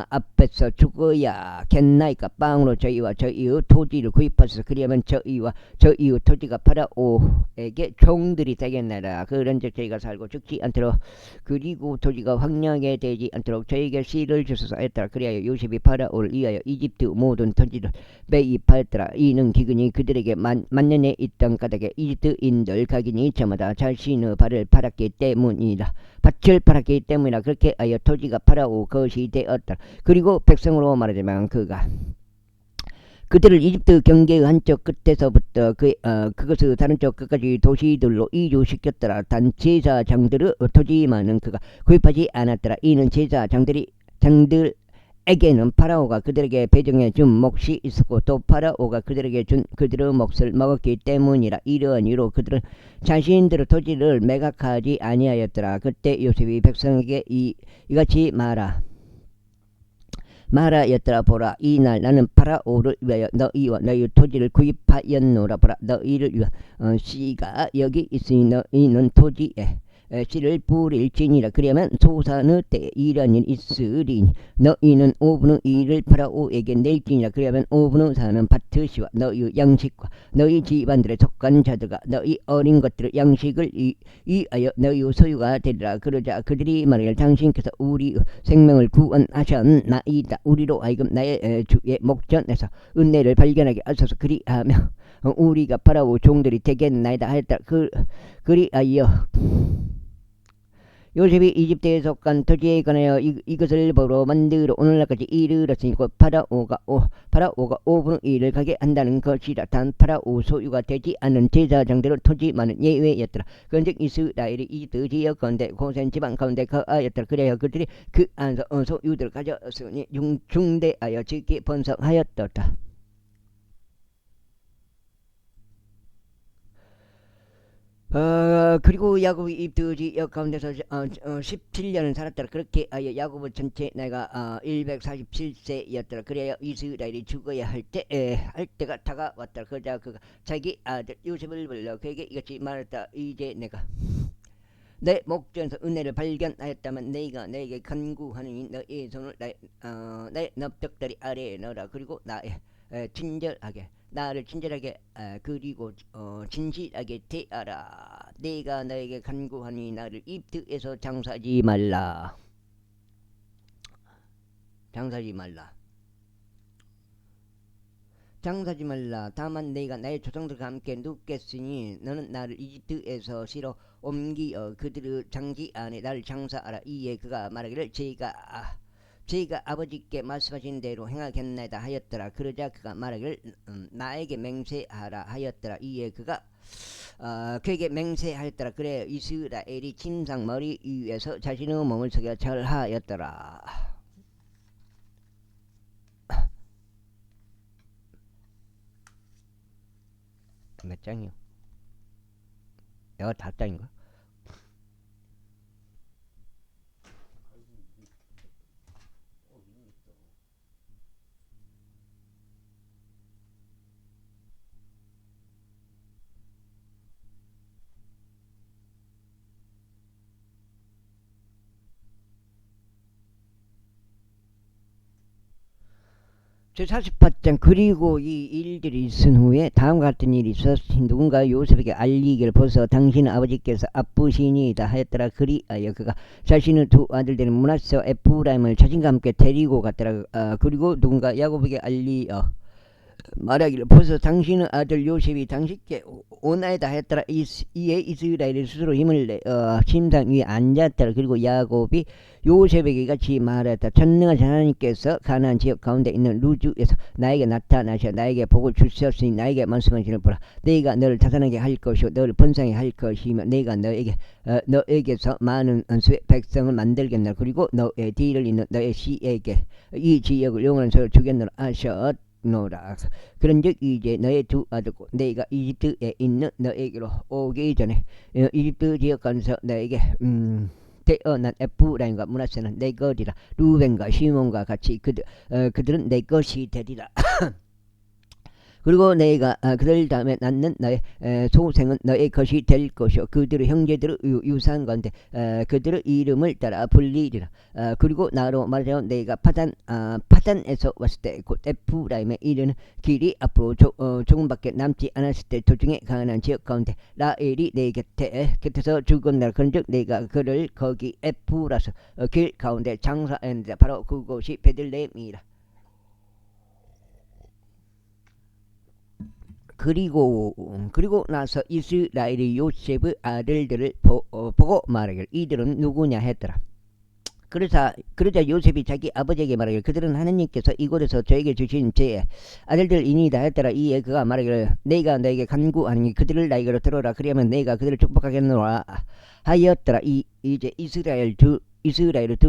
앞에서 죽어야겠나이까? 빵으로 저희와 저희의 토지를 구입하셔서 그리하면 저희와 저희의 토지가 파라오에게 종들이 되겠나이다. 그런즉 저희가 살고 죽지 않도록 그리고 토지가 황량하게 되지 않도록 저희에게 씨를 주소서 했더라. 그리하여 요셉이 파라오를 위하여 이집트 모든 토지를 매입하였더라. 이는 기근이 그들에게 만년에 있던 까닭에 이집트인들 각인이 저마다 자신의 밭을 팔았기 때문이라. 그렇게 하여 토지가 파라오 것이 되었다. 그리고 백성으로 말하자면 그들을 이집트 경계의 한쪽 끝에서부터 그것의 다른 쪽 끝까지 도시들로 이주시켰더라. 단 제사장들의 토지만은 그가 구입하지 않았더라. 이는 장들에게는 파라오가 그들에게 배정해 준 몫이 있었고 또 파라오가 그들에게 준 그들의 몫을 먹었기 때문이라. 이러한 이유로 그들은 자신들의 토지를 매각하지 아니하였더라. 그때 요셉이 백성에게 이같이 말하였더라. 보라, 이날 나는 파라오를 위하여 너희와 너희 토지를 구입하였노라. 보라, 너희를 위한 씨가 여기 있으니 너희는 토지에 씨를 뿌릴지니라. 그러면 소산의 때에 이런 일 있으리니 너희는 5분의 2를 파라오에게 낼지니라. 그러면 5분의 4는 밭의 씨와 너희 양식과 너희 집안들의 속한 자들과 너희 어린 것들의 양식을 위하여 너희 소유가 되리라. 그러자 그들이 말하길 당신께서 우리 생명을 구원하셨나이다. 우리로 하여금 나의 주의 목전에서 은혜를 발견하게 하소서. 그리하며 우리가 파라오 종들이 되겠나이다 하였다. 그리하여 요셉이 이집트에 속한 토지에 관하여 이것을 보러 만들어 오늘날까지 이르렀으니 곧 파라오가 5분의 1을 가게 한다는 것이라. 단 파라오 소유가 되지 않은 제사장들의 토지만은 예외였더라. 그런즉 이스라엘이 이집트 지역 가운데 고센 지방 가운데 거하였더라. 그래야 그들이 그 안에서 소유들을 가졌으니 중대하여 지기 번성하였더라. 그리고 야곱이 이집트 지역 가운데서 17년을 살았더라. 그렇게 하여 야곱의 전체 나이가 147세였더라. 그래야 이스라엘이 죽어야 할 때가 다가왔더라. 그러자 그가 자기 아들 요셉을 불러 그에게 이같이 말했다. 이제 내가 내 목전에서 은혜를 발견하였다면 내가 내게 간구하느니 너의 손을 내 납작다리 아래에 넣어라. 그리고 나를 친절하게 그리고 진실하게 대하라. 내가 너에게 간구하니 나를 이집트에서 장사하지 말라. 다만 내가 나의 조상들과 함께 눕겠으니 너는 나를 이집트에서 실어 옮기어 그들의 장기 안에 나를 장사하라. 이에 그가 말하기를 제가 아버지께 말씀하신 대로 행하겠나이다 하였더라. 그러자 그가 말하기를 나에게 맹세하라 하였더라. 이에 그가 그에게 맹세하였더라. 그래 이스라엘이 침상 머리 위에서 자신의 몸을 숙여 절하였더라. 몇 장이요? 내가 5장인가? 제48장 그리고 이 일들이 있은 후에 다음과 같은 일이 있었으니 누군가 요셉에게 알리기를 벌써 당신 아버지께서 아프시니이다 하였더라. 그리하여 그가 자신의 두 아들들인 므낫세와 에프라임을 자신과 함께 데리고 갔더라. 그리고 누군가 야곱에게 알리어 말하기를 벌써 당신의 아들 요셉이 당신께 오나이다 했더라. 이에 이스라엘이 스스로 힘을 내 침상 위에 앉았더라. 그리고 야곱이 요셉에게 같이 말했다. 전능하신 하나님께서 가나안 지역 가운데 있는 루즈에서 나에게 나타나셔 나에게 복을 주셨으니 나에게 말씀하시는 보라. 내가 너를 다산하게 할 것이요 너를 번성하게 할 것이며 내가 너에게서 많은 수의 백성을 만들겠노라. 그리고 너의 뒤를 잇는 너의 씨에게 이 지역을 영원한 소를 주겠노라 하셨 노라. 그런즉 이제 너의 두 아들고 내가 이집트에 있는 너에게로 오기 전에 이집트 지역 가서 너에게 태어난 에프라임과 므낫세는 내 것이라. 루벤과 시몬과 같이 그들은 내 것이 되리라. 그리고 내가 그들 다음에 낳는 너의 소생은 너의 것이 될 것이요 그들의 형제들의 유산 가운데 그들의 이름을 따라 불리리라. 그리고 나로 말하자면 내가 파단에서 왔을 때 곧 에프라임에 이르는 길이 앞으로 조금밖에 남지 않았을 때 도중에 가나안 지역 가운데 라헬이 내 곁에서 죽었나라. 그런즉 내가 그를 거기 에프라서 길 가운데 장사했는데 바로 그곳이 베들레헴이라. 그리고 나서 이스라엘이 요셉의 아들들을 보고 말하기를 이들은 누구냐 했더라. 그러자 요셉이 자기 아버지에게 말하기를 그들은 하나님께서 이곳에서 저에게 주신 제 아들들이니이다 했더라. 이에 그가 말하기를 내가 너에게 간구하니 그들을 나에게로 들어라. 그리하면 내가 그들을 축복하겠노라 하였더라. 이제 이스라엘의 두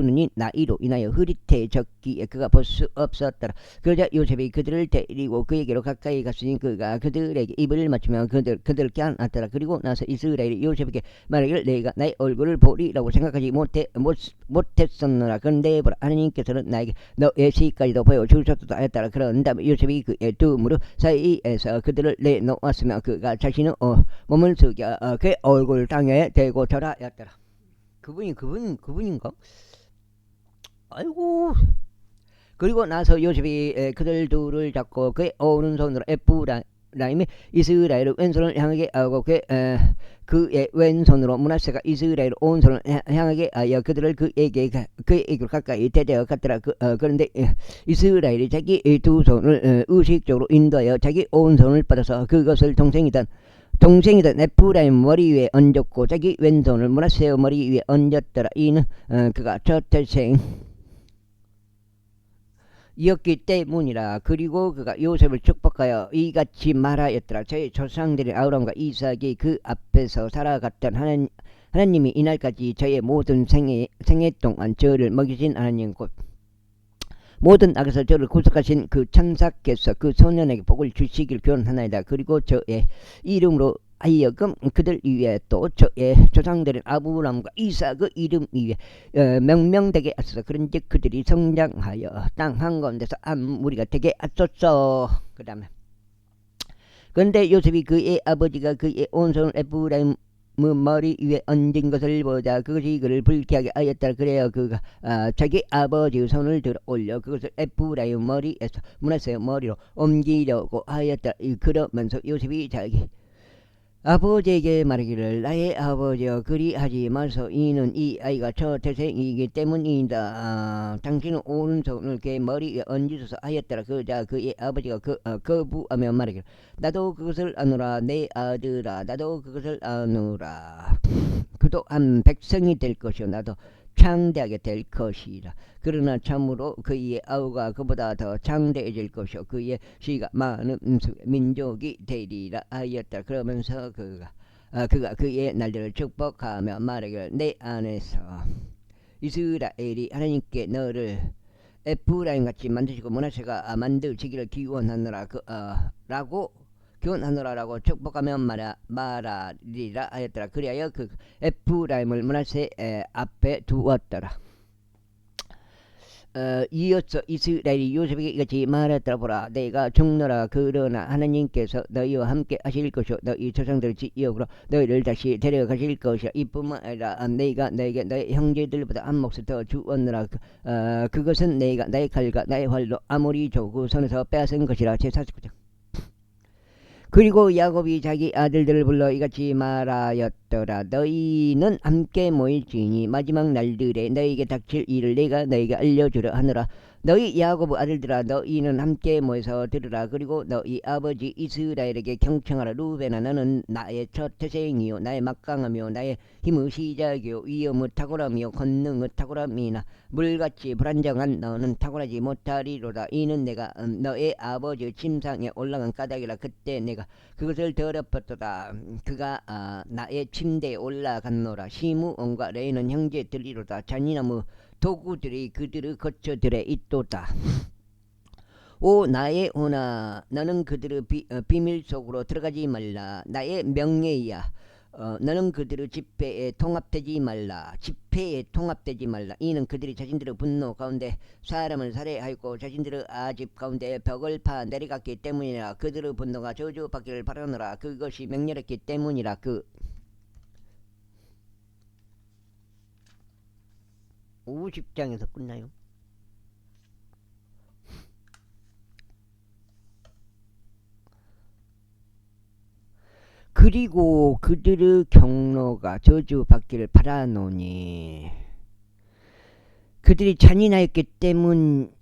눈이 나이로 인하여 흐릿해졌기에 그가 볼 수 없었더라. 그러자 요셉이 그들을 데리고 그에게로 가까이 갔으니 그가 그들에게 입을 맞추며 그들을 껴안았더라. 그리고 나서 이스라엘이 요셉에게 말하기를 내가 나의 얼굴을 보리라고 생각하지 못했었노라. 그런데 보라 하나님께서는 나에게 너의 시까지도 보여주셨다 했더라. 그런 다음에 요셉이 그의 두 무릎 사이에서 그들을 내놓았으며 그가 자신의 몸을 숙여 그의 얼굴 땅에 대고 절하였더라. 그분인가? 아이고. 그리고 나서 요셉이 그들 둘을 잡고 그의 오른손으로 에프라임이 이스라엘의 왼손을 향하게 하고 그의 왼손으로 므낫세가 이스라엘의 오른손을 향하게 하여 그들을 그에게로 가까이 데려 갔더라. 그런데 이스라엘이 자기 두 손을 의식적으로 인도하여 자기 오른손을 받아서 그것을 동생이던 에프라임 머리 위에 얹었고 자기 왼손을 므낫세의 머리 위에 얹었더라. 이는 그가 첫 태생 이었기 때문이라. 그리고 그가 요셉을 축복하여 이같이 말하였더라. 저희 조상들의 아브라함과 이삭이 그 앞에서 살아갔던 하나님이 이날까지 저의 모든 생애 동안 저를 먹이신 하나님 곧 모든 악에서 저를 구속하신 그 천사께서 그 소년에게 복을 주시길 기원하나이다. 그리고 저의 이름으로 하여금 그들 위에 또 저의 조상들인 아브라함과 이삭의 이름 위에 명명되게 하소서. 그런즉 그들이 성장하여 땅 한가운데서 한 무리가 되게 하소서. 그 다음에 그런데 요셉이 그의 아버지가 그의 온손을 에프라임 머리 위에 얹은 것을 보자 그것이 그를 불쾌하게 하였다. 그래야 그가 자기 아버지의 손을 들어 올려 그것을 에프라임 머리에서 므낫세의 머리로 옮기려고 하였다. 그러면서 요셉이 자기 아버지에게 말하기를 나의 아버지여 그리하지 마소. 이는 이 아이가 첫 태생이기 때문이다. 당신은 오른손을 그의 머리에 얹으소서 하였더라. 그자 그의 아버지가 거부하며 말하기를 나도 그것을 아노라 내 아들아 나도 그것을 아노라. 그도 한 백성이 될 것이요 나도 창대하게 될 것이라. 그러나 참으로 그의 아우가 그보다 더 창대해질 것이요 그의 씨가 많은 민족이 되리라 하였다. 그러면서 그가 그의 날들을 축복하며 말하기를 내 안에서 이스라엘이 하나님께 너를 에프라임같이 만드시고 므낫세가 만들지기를 기원하노라 라고 기원하노라라고 축복하며 말하리라 하였더라. 그리하여 그 에프라임을 므낫세 앞에 두었더라. 이어서 이스라엘이 요셉에게 이같이 말하더라. 보라, 내가 죽노라. 그러나 하나님께서 너희와 함께 하실 것이요 너희 조상들의 지역으로 너희를 다시 데려가실 것이라. 이뿐만 아니라 내가 너에게 너희 형제들보다 한 몫을 더 주었노라. 그것은 내가 나의 칼과 나의 활로 아모리 족구 손에서 빼앗은 것이라. 제49장. 그리고 야곱이 자기 아들들을 불러 이같이 말하였더라. 너희는 함께 모일지니 마지막 날들에 너희에게 닥칠 일을 내가 너희에게 알려주려 하노라. 너희 야곱 아들들아, 너희는 함께 모여서 들으라. 그리고 너희 아버지 이스라엘에게 경청하라. 루벤아, 너는 나의 첫 태생이요 나의 막강하며 나의 힘의 시작이요 위엄의 탁월함이요 권능의 탁월함이나 물같이 불안정한 너는 탁월하지 못하리로다. 이는 내가 너의 아버지의 침상에 올라간 까닭이라. 그때 내가 그것을 더럽혔도다. 그가 나의 침대에 올라갔노라. 시므 온과 레이는 형제들이로다. 잔인함의 도구들이 그들의 거처들에 있도다. 오 나의 오나, 너는 그들의 비밀 속으로 들어가지 말라. 나의 명예야, 너는 그들의 집회에 통합되지 말라. 집회에 통합되지 말라. 이는 그들이 자신들의 분노 가운데 사람을 살해하였고 자신들의 아집 가운데 벽을 파 내려갔기 때문이라. 그들의 분노가 저주받기를 바라노라. 그것이 맹렬했기 때문이라. 50장에서 끝나요. 그리고 그들의 경로가 저주받기를 바라노니 그들이 잔인하였기 때문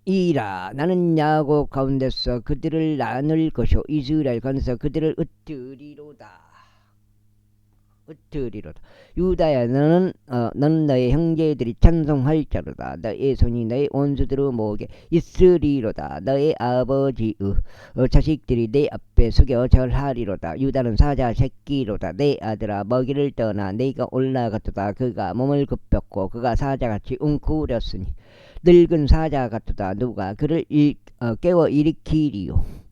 이라. 나는 야곱 가운데서 그들을 나눌 것이요 이스라엘 가운데서 그들을 흩으리로다. 유다야, 너는 너의 형제들이 찬송할 자로다. 너의 손이 너의 원수들의 목에 있으리로다. 너의 아버지의 자식들이 내 앞에 숙여 절하리로다. 유다는 사자 새끼로다. 내 아들아, 먹이를 떠나 내가 올라갔도다. 그가 몸을 굽혔고 그가 사자같이 웅크렸으니 늙은 사자 같도다. 누가 그를 깨워 일으키리요.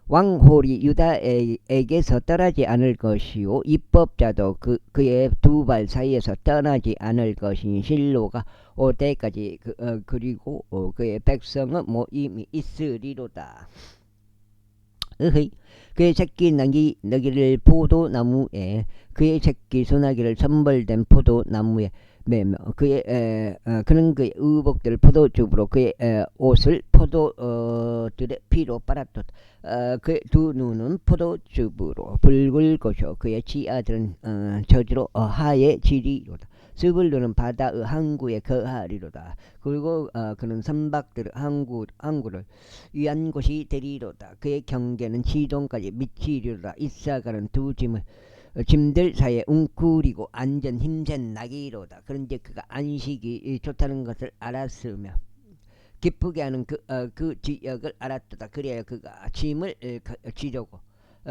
왕홀이 유다에게서 떠나지 않을 것이요 입법자도 그의 두 발 사이에서 떠나지 않을 것이니 실로가 올 때까지 그리고 그의 백성은 모임이 있으리로다. 그의 새끼 너기를 포도나무에, 그의 새끼 소나기를 선벌된 포도나무에 매며 그는 그의 의복들을 포도즙으로 그의 옷을 포도들의 피로 빨았도다. 그의 두 눈은 포도즙으로 붉을 것이요 그의 지아들은 저주로 하얘지리로다. 스불루는 바다의 항구에 거하리로다. 그리고 그는 선박들의 항구를 위한 곳이 되리로다. 그의 경계는 시돈까지 미치리로다. 이사가는 두 짐들 사이에 웅크리고 안전 힘센 나기로다. 그런데 그가 안식이 좋다는 것을 알았으며 기쁘게 하는 그 지역을 알았도다. 그래야 그가 짐을 지려고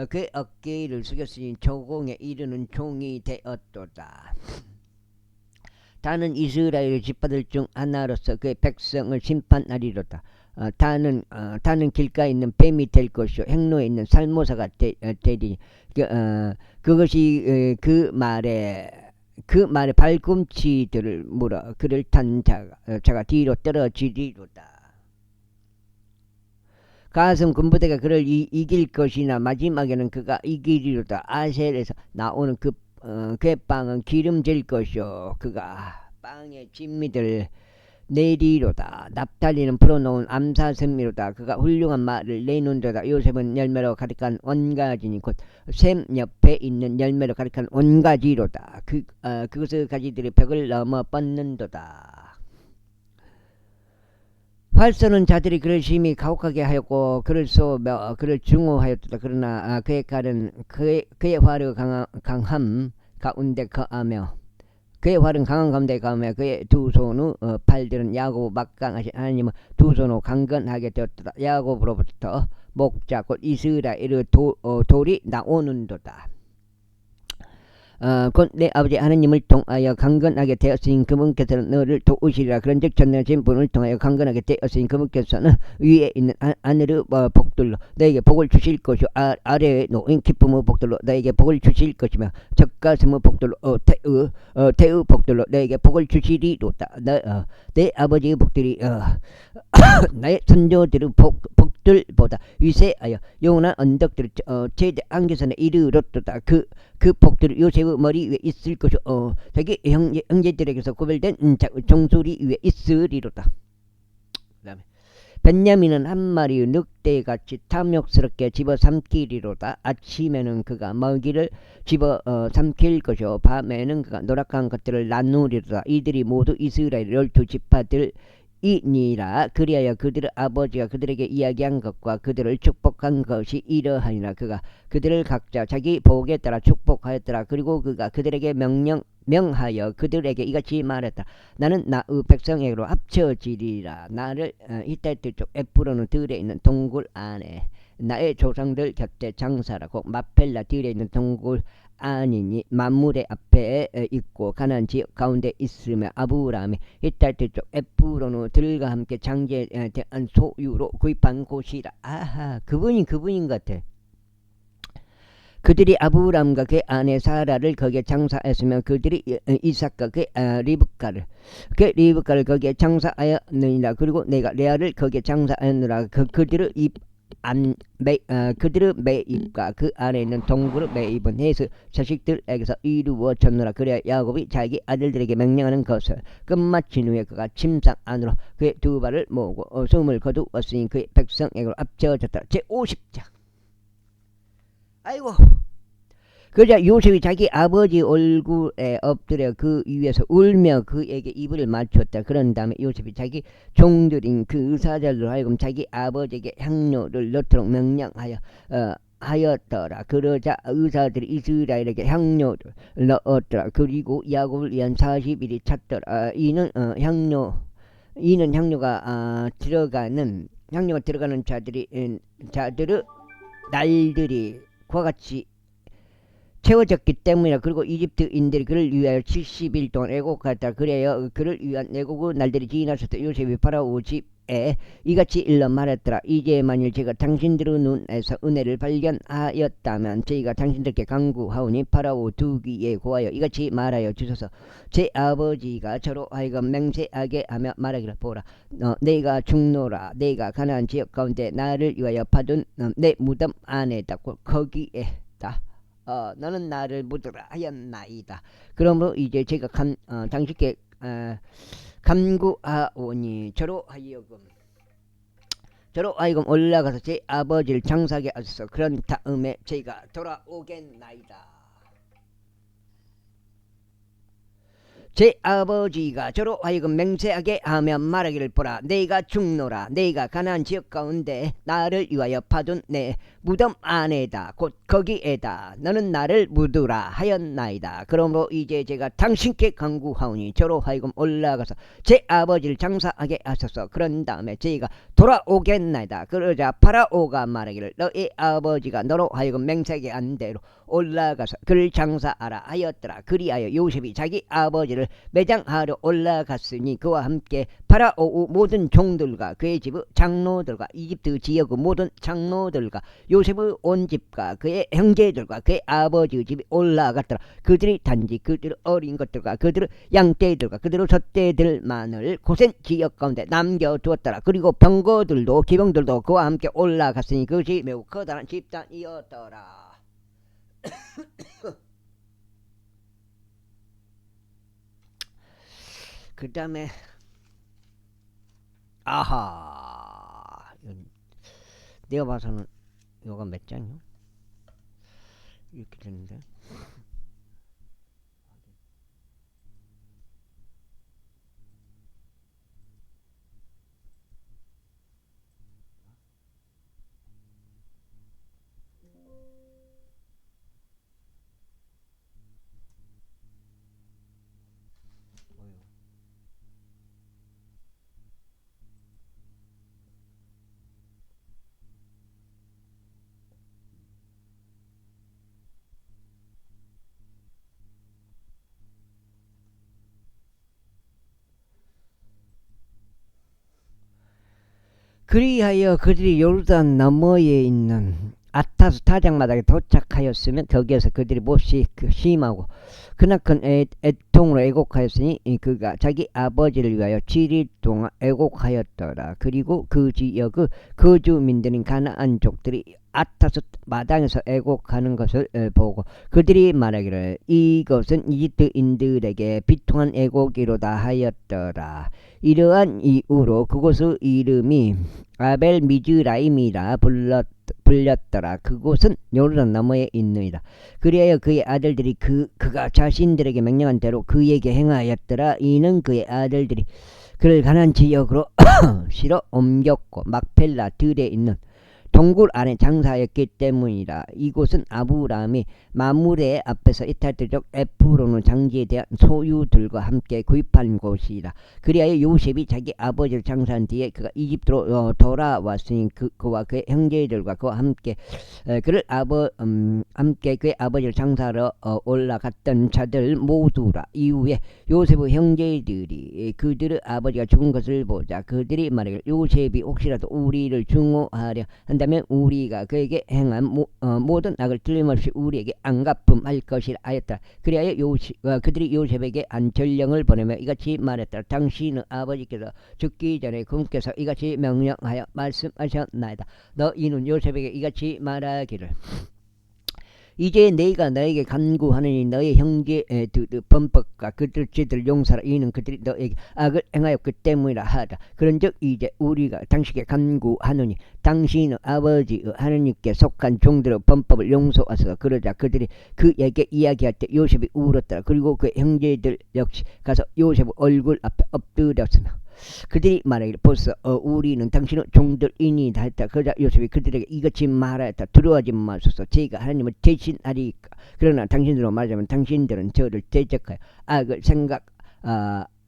그의 어깨를 숙였으니 조공에 이르는 종이 되었도다. 다는 이스라엘의 집받을 중 하나로서 그의 백성을 심판하리로다. 다는 길가에 있는 뱀이 될 것이요 행로에 있는 살모사가 되리니 그것이 그 말에 발꿈치들을 물어 그를 탄 자가 뒤로 떨어지리로다. 가슴 군부대가 그를 이길 것이나 마지막에는 그가 이기리로다. 아셀에서 나오는 그의 빵은 기름질 것이요 그가 빵의 진미들 내리로다. 납달리는 풀어놓은 암사슴이로다. 그가 훌륭한 말을 내놓는도다. 요셉은 열매로 가득한 원가지니 곧 샘 옆에 있는 열매로 가득한 원가지로다. 그것의 가지들이 벽을 넘어 뻗는도다. 활 쏘는 자들이 그를 심히 가혹하게 하였고 그를 쏘며 그를 증오하였도다. 그러나 그의 칼은 그의 활의 강함 가운데 거하며 그의 활은 강한 가운데 가며 그의 두 손의 팔들은 야곱 막강하신 하나님의 두 손으로 강건하게 되었도다. 야곱으로부터 목자 곧 이스라엘의 돌이 나오는도다. 곧 내 아버지 하나님을 통하여 강건하게 되었으니 그분께서는 너를 도우시리라. 그런즉 전능하신 분을 통하여 강건하게 되었으니 그분께서는 위에 있는 하늘의 복들로 너에게 복을 주실 것이요 아래에 놓인 기쁨의 복들로 너에게 복을 주실 것이며 젖가슴의 복들로 태의 복들로 너에게 복을 주시리로다. 내 아버지의 복들이 나의 선조들의 복들보다 위세하여 영원한 언덕들을 최대 안개선에 이르렀도다. 그 복들이 요셉의 머리 위에 있을 것이요 자기 형제들에게서 구별된 종소리 위에 있으리로다. 그 다음에 벤야민은 한 마리의 늑대같이 탐욕스럽게 집어삼키리로다. 아침에는 그가 먹이를 집어삼킬 것이요 밤에는 그가 노력한 것들을 나누리로다. 이들이 모두 이스라엘 12지파들 이니라. 그리하여 그들의 아버지가 그들에게 이야기한 것과 그들을 축복한 것이 이러하니라. 그가 그들을 각자 자기 복에 따라 축복하였더라. 그리고 그가 그들에게 명하여 그들에게 이같이 말했다. 나는 나의 백성에게로 합쳐지리라. 나를 히타이트 쪽 에프로는 들에 있는 동굴 안에 나의 조상들 곁에 장사라고 마펠라 들에 있는 동굴 아니니 만물의 앞에 있고 가나안 지역 가운데 있으며 아브라함이 히타이트 쪽 에프로노 들과 함께 장제에 대한 소유로 구입한 곳이라. 아하, 그분인 것 같아. 그들이 아브라함과 그 아내 사라를 거기에 장사했으며 그들이 이삭과 그 리브가를 거기에 장사하였느니라. 그리고 내가 레아를 거기에 장사하였느라. 그들의 매입과 그 안에 있는 동굴의 매입은 해서 자식들에게서 이루어졌노라. 그래야 야곱이 자기 아들들에게 명령하는 것을 끝마친 후에 그가 침상 안으로 그의 두 발을 모으고 숨을 거두었으니 그의 백성에게로 합쳐졌다. 제50장. 아이고, 그러자 요셉이 자기 아버지 얼굴에 엎드려 그 위에서 울며 그에게 이불을 맞췄다. 그런 다음에 요셉이 자기 종들인 그 의사들로 하여금 자기 아버지에게 향료를 넣도록 명령하여 하였더라. 그러자 의사들이 이스라엘에게 향료를 넣었더라. 그리고 야곱을 위한 40일이 찼더라. 이는 향료가 들어가는 자들의 날들이 그와 같이 채워졌기 때문이라. 그리고 이집트인들이 그를 위하여 70일 동안 애곡하였다. 그래야 그를 위한 애곡의 날들이 지나서도 요셉이 파라오 집에 이같이 일러 말했더라. 이제 만일 제가 당신들의 눈에서 은혜를 발견하였다면 저희가 당신들께 간구하오니 파라오 두기에 고하여 이같이 말하여 주소서. 제 아버지가 저로 하여금 맹세하게 하며 말하기를 보라. 내가 죽노라. 내가 가나안 지역 가운데 나를 위하여 파둔 내 무덤 안에다 거기에다 너는 나를 묻으라 하였나이다. 그러므로 이제 제가 당신께 간구하오니 저로 하여금 올라가서 제 아버지를 장사하게 하소서. 그런 다음에 제가 돌아오겠나이다. 제 아버지가 저로 하여금 맹세하게 하며 말하기를 보라. 내가 죽노라. 내가 가나안 지역 가운데 나를 위하여 파둔 내 무덤 안에다 곧 거기에다 너는 나를 묻으라 하였나이다. 그러므로 이제 제가 당신께 간구하오니 저로 하여금 올라가서 제 아버지를 장사하게 하소서. 그런 다음에 저희가 돌아오겠나이다. 그러자 파라오가 말하기를 너의 아버지가 너로 하여금 맹세하게 한 대로 올라가서 그를 장사하라 하였더라. 그리하여 요셉이 자기 아버지를 매장하러 올라갔으니 그와 함께 파라오의 모든 종들과 그의 집의 장로들과 이집트 지역의 모든 장로들과 요셉의 온 집과 그의 형제들과 그의 아버지의 집이 올라갔더라. 그들이 단지 그들의 어린 것들과 그들의 양떼들과 그들의 젖떼들만을 고센 지역 가운데 남겨두었더라. 그리고 병거들도 기병들도 그와 함께 올라갔으니 그것이 매우 커다란 집단이었더라. 그 다음에 아하, 내가 봐서는 이거가 몇 장이요? 이렇게 되는데 그리하여 그들이 요르단 너머에 있는 아타스 타작마당에 도착하였으면 거기에서 그들이 몹시 심하고 크나큰 애통으로 애곡하였으니 그가 자기 아버지를 위하여 7일 동안 애곡하였더라. 그리고 그 지역의 거주민들인 가나안족들이 아타스 마당에서 애곡하는 것을 보고 그들이 말하기를 이것은 이집트인들에게 비통한 애곡이로다 하였더라. 이러한 이후로 그곳의 이름이 아벨 미즈라임이라 불렸더라. 그곳은 요르단 너머에 있느니라. 그리하여 그의 아들들이 그가 자신들에게 명령한 대로 그에게 행하였더라. 이는 그의 아들들이 그를 가나안 지역으로 실어 옮겼고 막펠라 들에 있는 동굴 안에 장사하였기 때문이라. 이곳은 아브라함이 마므레 앞에서 이탈들족 에프론의 장지에 대한 소유들과 함께 구입한 곳이라. 그리하여 요셉이 자기 아버지를 장사한 뒤에 그가 이집트로 돌아왔으니 그와 그의 형제들과 그와 함께 함께 그의 아버지를 장사하러 올라갔던 자들 모두라. 이후에 요셉의 형제들이 그들의 아버지가 죽은 것을 보자 그들이 말하기를 요셉이 혹시라도 우리를 증오하려 한다면 우리가 그에게 행한 모든 악을 틀림없이 우리에게 안갚음할 것이라 하였다. 그리하여 그들이 요셉에게 한 전령을 보내며 이같이 말했다. 당신의 아버지께서 죽기 전에 그분께서 이같이 명령하여 말씀하셨나이다. 너희는 요셉에게 이같이 말하기를 이제 내가 너에게 간구하느니 너의 형제들의 범법과 그들 죄들 용서하라. 이는 그들이 너에게 악을 행하였기 때문이라 하다. 그런즉 이제 우리가 당신께 간구하느니 당신의 아버지 하느님께 속한 종들의 범법을 용서하소서. 그러자 그들이 그에게 이야기할 때 요셉이 울었더라. 그리고 그 형제들 역시 가서 요셉의 얼굴 앞에 엎드렸으며 그들이 말하기를 보소 우리는 당신의 종들이니이다 했다. 그러자 요셉이 그들에게 이같이 말하였다. 두려워하지 마소서. 제가 하나님을 대신하리까. 그러나 당신들로 말하자면 당신들은 저를 대적하여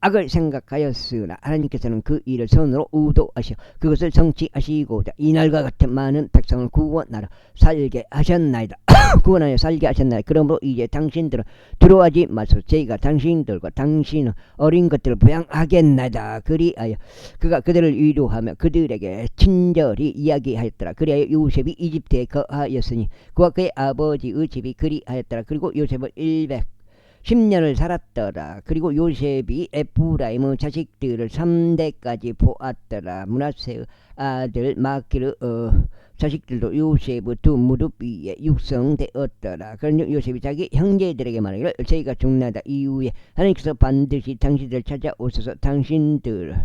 악을 생각하였으나 하나님께서는 그 일을 선으로 의도하시어 그것을 성취하시고자 이날과 같은 많은 백성을 구원하여 살게 하셨나이다. 구원하여 살게 하셨나이다. 그러므로 이제 당신들은 두려워하지 마소서. 제가 당신들과 당신의 어린 것들을 부양하겠나이다. 그리하여 그가 그들을 위로하며 그들에게 친절히 이야기하였더라. 그리하여 요셉이 이집트에 거하였으니 그와 그의 아버지의 집이 그리하였더라. 그리고 요셉은 10년을 살았더라. 그리고 요셉이 에프라임의 자식들을 3대까지 보았더라. 므낫세의 아들 마키르 자식들도 요셉의 두 무릎 위에 육성되었더라. 그런즉 요셉이 자기 형제들에게 말하기를 저희가 죽나다. 이후에 하나님께서 반드시 당신들을 찾아오셔서 당신들을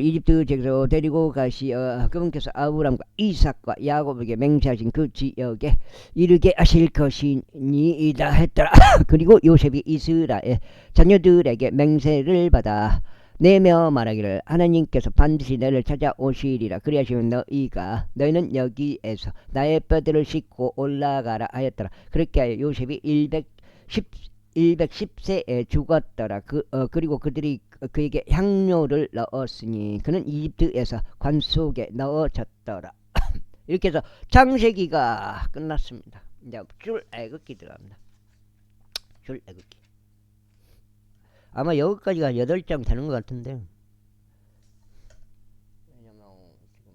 이집트 지역에서 데리고 가시어 그분께서 아브람과 이삭과 야곱에게 맹세하신 그 지역에 이르게 하실 것이니이다 했더라. 그리고 요셉이 이스라엘 자녀들에게 맹세를 받아 내며 말하기를 하나님께서 반드시 너를 찾아오시리라. 그리하시면 너희는 여기에서 나의 뼈들을 싣고 올라가라 하였더라. 그렇게 하여 요셉이 110세에 죽었더라. 그리고 그들이 그에게 향료를 넣었으니 그는 이집트에서 관 속에 넣어졌더라. 이렇게 해서 창세기가 끝났습니다. 이제 출애굽기 들어갑니다. 출애굽기 아마 여기까지가 8장 되는 것 같은데 왜냐면 지금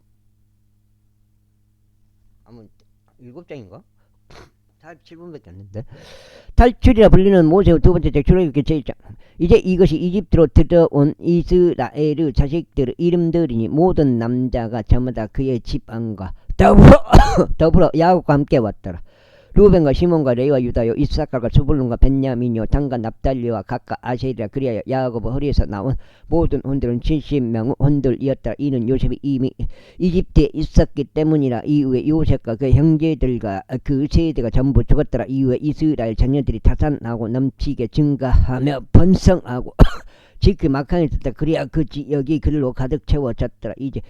아마 7장인가? 47분밖에 안 됐는데 탈출이라 불리는 모세의 두 번째 출애굽기 제1장. 이제 이것이 이집트로 들어온 이스라엘의 자식들의 이름들이니 모든 남자가 저마다 그의 집안과 더불어 야곱과 함께 왔더라. 루벤과 시몬과 레위와 유다요 이사갈과 스불론과 벤야민요 단과 납달리와 각각 아셀이라. 그리하여 야곱의 허리에서 나온 모든 혼들은 70명의 혼들이었더라. 이는 요셉이 이미 이집트에 있었기 때문이라. 이후에 요셉과 그 형제들과 그 세대가 전부 죽었더라. 이후에 이스라엘 자녀들이 다산하고 넘치게 증가하며 번성하고 지극히 막강히 떴다. 그리야 그 지역이 그들로 가득 채워졌더라. 이제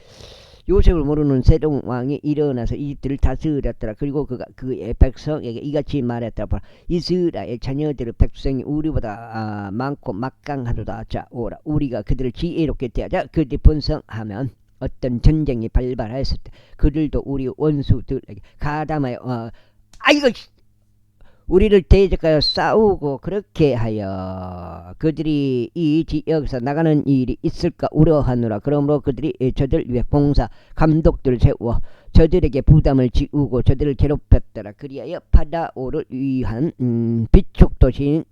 요셉을 모르는 세동 왕이 일어나서 이집트를 다스렸더라. 그리고 그가 그의 백성에게 이같이 말했더라. 이스라엘 자녀들의 백성이 우리보다 많고 막강하도다. 자 오라 우리가 그들을 지혜롭게 대하자. 그들이 번성하면 어떤 전쟁이 발발하였을 때 그들도 우리 원수들에게 가담하여 이거 우리를 대적하여 싸우고 그렇게 하여 그들이 이 지역에서 나가는 일이 있을까 우려하노라. 그러므로 그들이 저들 위에 공사 감독들을 세워 저들에게 부담을 지우고 저들을 괴롭혔더라. 그리하여 파라오를 위한 비축 도시인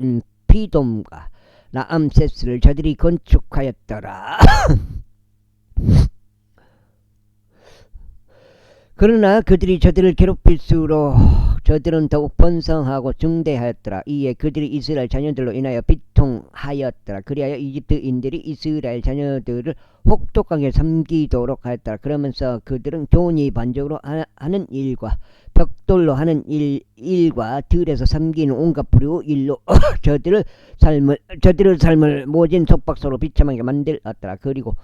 피돔과 라암세스를 저들이 건축하였더라. 그러나 그들이 저들을 괴롭힐수록 저들은 더욱 번성하고 증대하였더라. 이에 그들이 이스라엘 자녀들로 인하여 비통하였더라. 그리하여 이집트인들이 이스라엘 자녀들을 혹독하게 섬기도록 하였더라. 그러면서 그들은 종이 반적으로 하는 일과 벽돌로 하는 일과 들에서 섬기는 온갖 불효 일로 저들의 삶을 모진 속박소로 비참하게 만들었더라. 그리고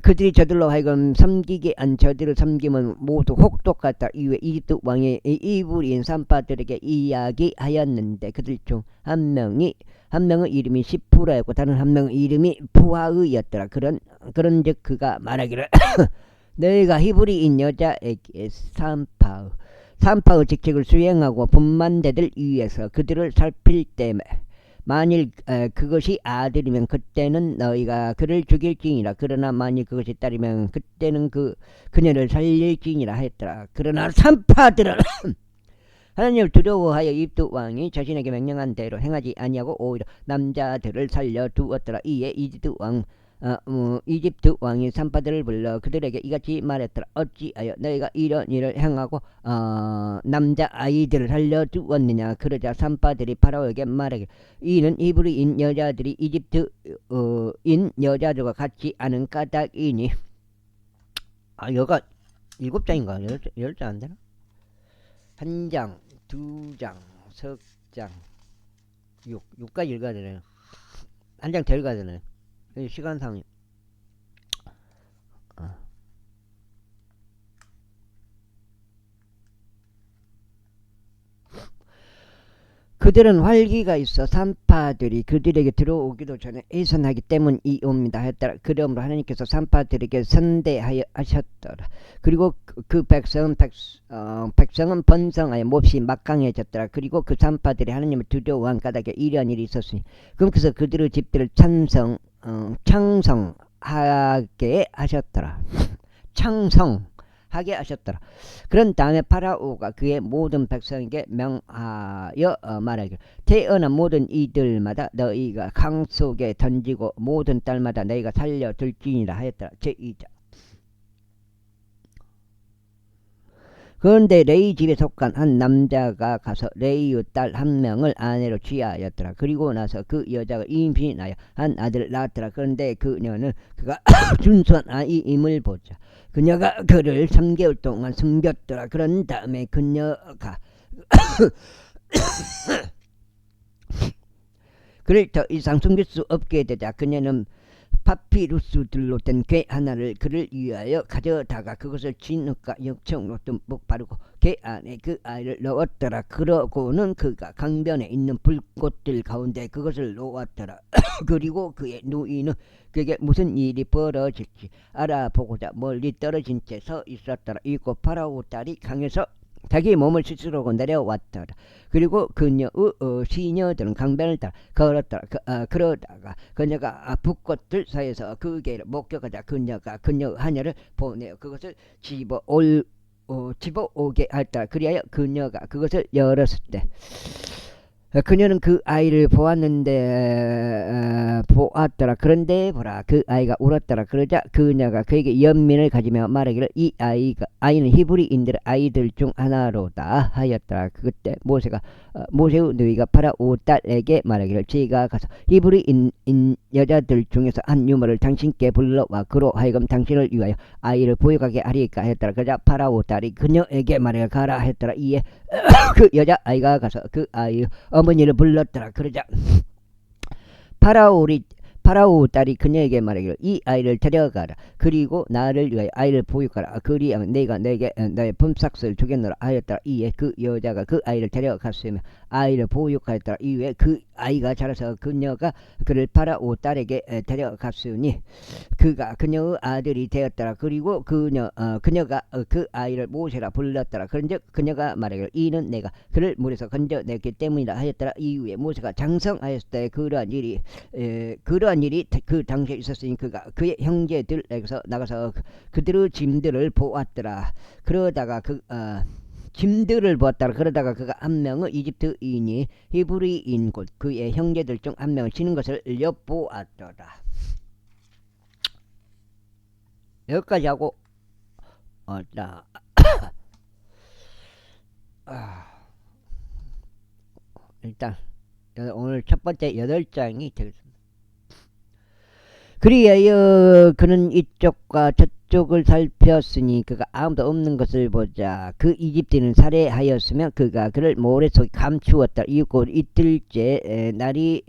그들이 저들로 하여금 섬기게 한 저들의 섬김은 모두 혹독하다. 이후에 이집트 왕의 이브리인 산파들에게 이야기하였는데 그들 중 한 명은 이름이 시푸라였고 다른 한 명은 이름이 푸아의였더라. 그런즉 그가 말하기를 너희가 히브리인 여자에게 산파의 직책을 수행하고 분만대들 위해서 그들을 살필 때에 만일 그것이 아들이면 그때는 너희가 그를 죽일지니라. 그러나 만일 그것이 딸이면 그때는 그녀를 살릴지니라 했더라. 그러나 산파들은 하나님을 두려워하여 이집트 왕이 자신에게 명령한 대로 행하지 아니하고 오히려 남자들을 살려두었더라. 이에 이집트 왕이 산파들을 불러 그들에게 이같이 말했더라. 어찌하여 너희가 이런 일을 행하고 남자 아이들을 살려두었느냐. 그러자 산파들이 파라오에게 말하기를 이는 히브리인 여자들이 이집트인 여자들과 같지 않은 까닭이니. 여가 7장인가 10장 안 되나? 1장, 2장, 석장 6까지 읽어야 되네요. 한 장 더 읽어야 되네요. 시간상 그들은 활기가 있어 산파들이 그들에게 들어오기도 전에 해산하기 때문이옵니다 했더라. 그러므로 하나님께서 산파들에게 선대하여 하셨더라. 그리고 그 백성은 번성하여 몹시 막강해졌더라. 그리고 그 산파들이 하나님을 두려워한 까닭에 이러한 일이 있었으니 그래서 그들의 집들을 창성하게 하셨더라. 하게 하셨더라. 그런 다음에 파라오가 그의 모든 백성에게 명하여 말하기를 태어난 모든 이들마다 너희가 강 속에 던지고 모든 딸마다 너희가 살려둘지니라 하였더라. 제2장. 그런데 레이 집에 속한 한 남자가 가서 레이의 딸 한 명을 아내로 취하였더라. 그리고 나서 그 여자가 임신하여 한 아들을 낳았더라. 그런데 그가 준수한 아이임을 보자 그녀가 그를 3개월 동안 숨겼더라. 그런 다음에 그녀가 그를 더 이상 숨길 수 없게 되자 그녀는 파피루스들로 된 궤 하나를 그를 위하여 가져다가 그것을 진흙과 역청으로 듬뿍 바르고 궤 안에 그 아이를 넣었더라. 그러고는 그가 강변에 있는 불꽃들 가운데 그것을 놓았더라. 그리고 그의 누이는 그에게 무슨 일이 벌어질지 알아보고자 멀리 떨어진 채 서 있었더라. 이고 파라오 딸이 강에서 자기 몸을 씻으려고 내려왔더라. 그리고 그녀의 시녀들은 강변을 따라 걸었더라. 그러다가 그녀가 북꽃들 사이에서 그 개를 목격하자 그녀가 그녀의 하녀를 보내어 그것을 집어오게 했더라. 그리하여 그녀가 그것을 열었을 때 그녀는 그 아이를 보았더라. 그런데 보라 그 아이가 울었더라. 그러자 그녀가 그에게 연민을 가지며 말하기를 이 아이는 히브리인들의 아이들 중 하나로다 하였더라. 그때 모세의 누이가 파라오 딸에게 말하기를 제가 가서 히브리인 여자들 중에서 한 유모를 당신께 불러와 그로 하여금 당신을 위하여 아이를 보육하게 하리까 했더라. 그러자 파라오 딸이 그녀에게 말하기를 가라 했더라. 이에 그 여자 아이가 가서 그 아이의 어머니를 불렀더라. 그러자 파라오 딸이 그녀에게 말하기를 이 아이를 데려가라. 그리고 나를 위하여 아이를 보육하라. 그리하면 내가 내게 너의 품삯을 주겠노라 하였더라. 이에 그 여자가 그 아이를 데려갔으며 아이를 보육하였더라. 이후에 그 아이가 자라서 그녀가 그를 파라오 딸에게 데려갔으니 그녀의 아들이 되었더라. 그리고 그녀가 그 아이를 모세라 불렀더라. 그런즉 그녀가 말하기를 이는 내가 그를 물에서 건져냈기 때문이라 하였더라. 이후에 모세가 장성하였을 때 그러한 일이 그 당시에 있었으니 그가 그의 형제들에게서 나가서 그들의 짐들을 보았더라. 그러다가 짐들을 보았다라. 그러다가 그가 한 명의 이집트인이 히브리인 곧 그의 형제들 중 한 명을 치는 것을 엿보았더라. 여기까지 하고 일단 오늘 첫 번째 8장이 되겠습니다. 그리하여 그는 이쪽과 저쪽을 살폈으니 그가 아무도 없는 것을 보자. 그 이집트인은 살해하였으며 그가 그를 모래 속에 감추었다. 이윽고 이틀째 날이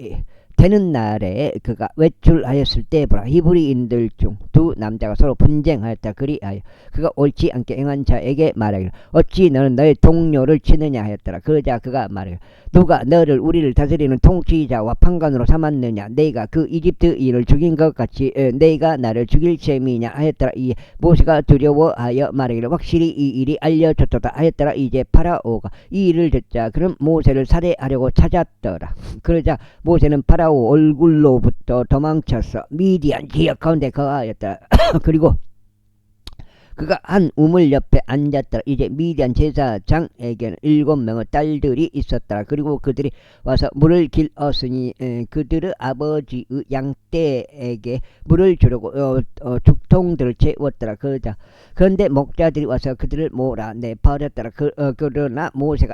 되는 날에 그가 외출하였을 때 보라 히브리인들 중 두 남자가 서로 분쟁하였다. 그리하여 그가 옳지 않게 행한 자에게 말하기를 어찌 너는 너의 동료를 치느냐 하였더라. 그러자 그가 말하기를 누가 너를 우리를 다스리는 통치자와 판관으로 삼았느냐. 내가 그 이집트인을 죽인 것 같이 내가 나를 죽일 셈이냐 하였더라. 이에 모세가 두려워하여 말하기를 확실히 이 일이 알려졌도다 하였더라. 이제 파라오가 이 일을 듣자 그는 모세를 살해하려고 찾았더라. 그러자 모세는 파라오 얼굴로부터 도망쳐서 미디안 지역 가운데 거하였다. 그리고 그가 한 우물 옆에 앉았더라. 이제 미디안 제사장에게는 7명의 딸들이 있었더라. 그리고 그들이 와서 물을 길었으니 그들의 아버지의 양떼에게 물을 주려고 죽통들을 채웠더라. 그런데 목자들이 와서 그들을 몰아내 버렸더라. 그러나 모세가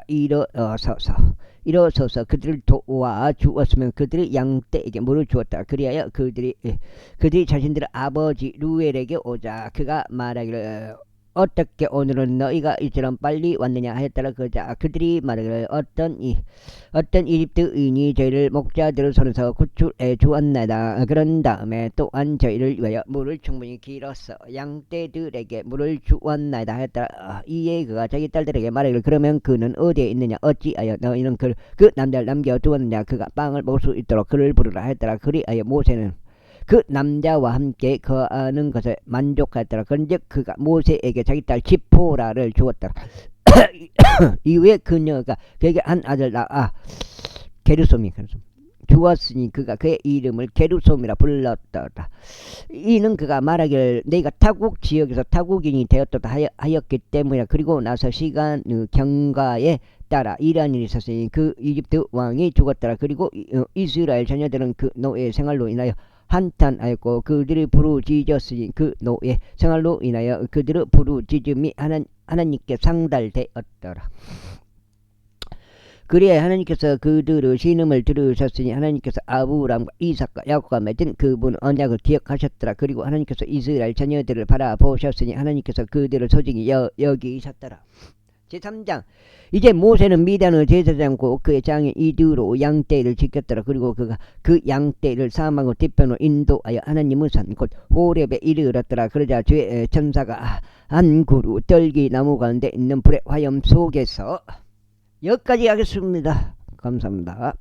일어서서 그들을 도와주었으면 그들의 양떼에게 물을 주었다. 그리하여 그들이 자신들의 아버지 루엘에게 오자 그가 말하기를 어떻게 오늘은 너희가 이처럼 빨리 왔느냐 하였더라. 그러자 그들이 말하기를 어떤 이집트인이 저희를 목자들의 손에서 구출해 주었나이다. 그런 다음에 또한 저희를 위하여 물을 충분히 길어서 양떼들에게 물을 주었나이다 하였더라. 이에 그가 자기 딸들에게 말하기를 그러면 그는 어디에 있느냐. 어찌하여 너희는 그 남자를 남겨두었느냐. 그가 빵을 먹을 수 있도록 그를 부르라 하였더라. 그리하여 모세는 그 남자와 함께 거하는 것에 만족하였더라. 그런즉 그가 모세에게 자기 딸 지포라를 주었더라. 이후에 그녀가 그에게 한 아들 낳아 게르솜이 주었으니 그가 그의 이름을 게르솜이라 불렀더라. 이는 그가 말하기를 내가 타국 지역에서 타국인이 되었다 하였기 때문이라. 그리고 나서 시간의 경과에 따라 이러한 일이 있었으니 그 이집트 왕이 죽었더라. 그리고 이스라엘 자녀들은 그 노예 생활로 인하여 한탄하였고 그들이 부르짖었으니 그 노예 생활로 인하여 그들의 부르짖음이 하나님께 상달되었더라. 그리하여 하나님께서 그들의 신음을 들으셨으니 하나님께서 아브람과 이삭과 야곱과 맺은 그분 언약을 기억하셨더라. 그리고 하나님께서 이스라엘 자녀들을 바라보셨으니 하나님께서 그들을 소중히 여기셨더라. 제3장 이제 모세는 미디안의 제사장고 그의 장인 이드로 양떼를 지켰더라. 그리고 그가 그 양떼를 사막의 뒤편으로 인도하여 하나님의 산 곧 호렙에 이르렀더라. 그러자 주의 천사가 한 그루 떨기 나무 가운데 있는 불의 화염 속에서 여기까지 하겠습니다. 감사합니다.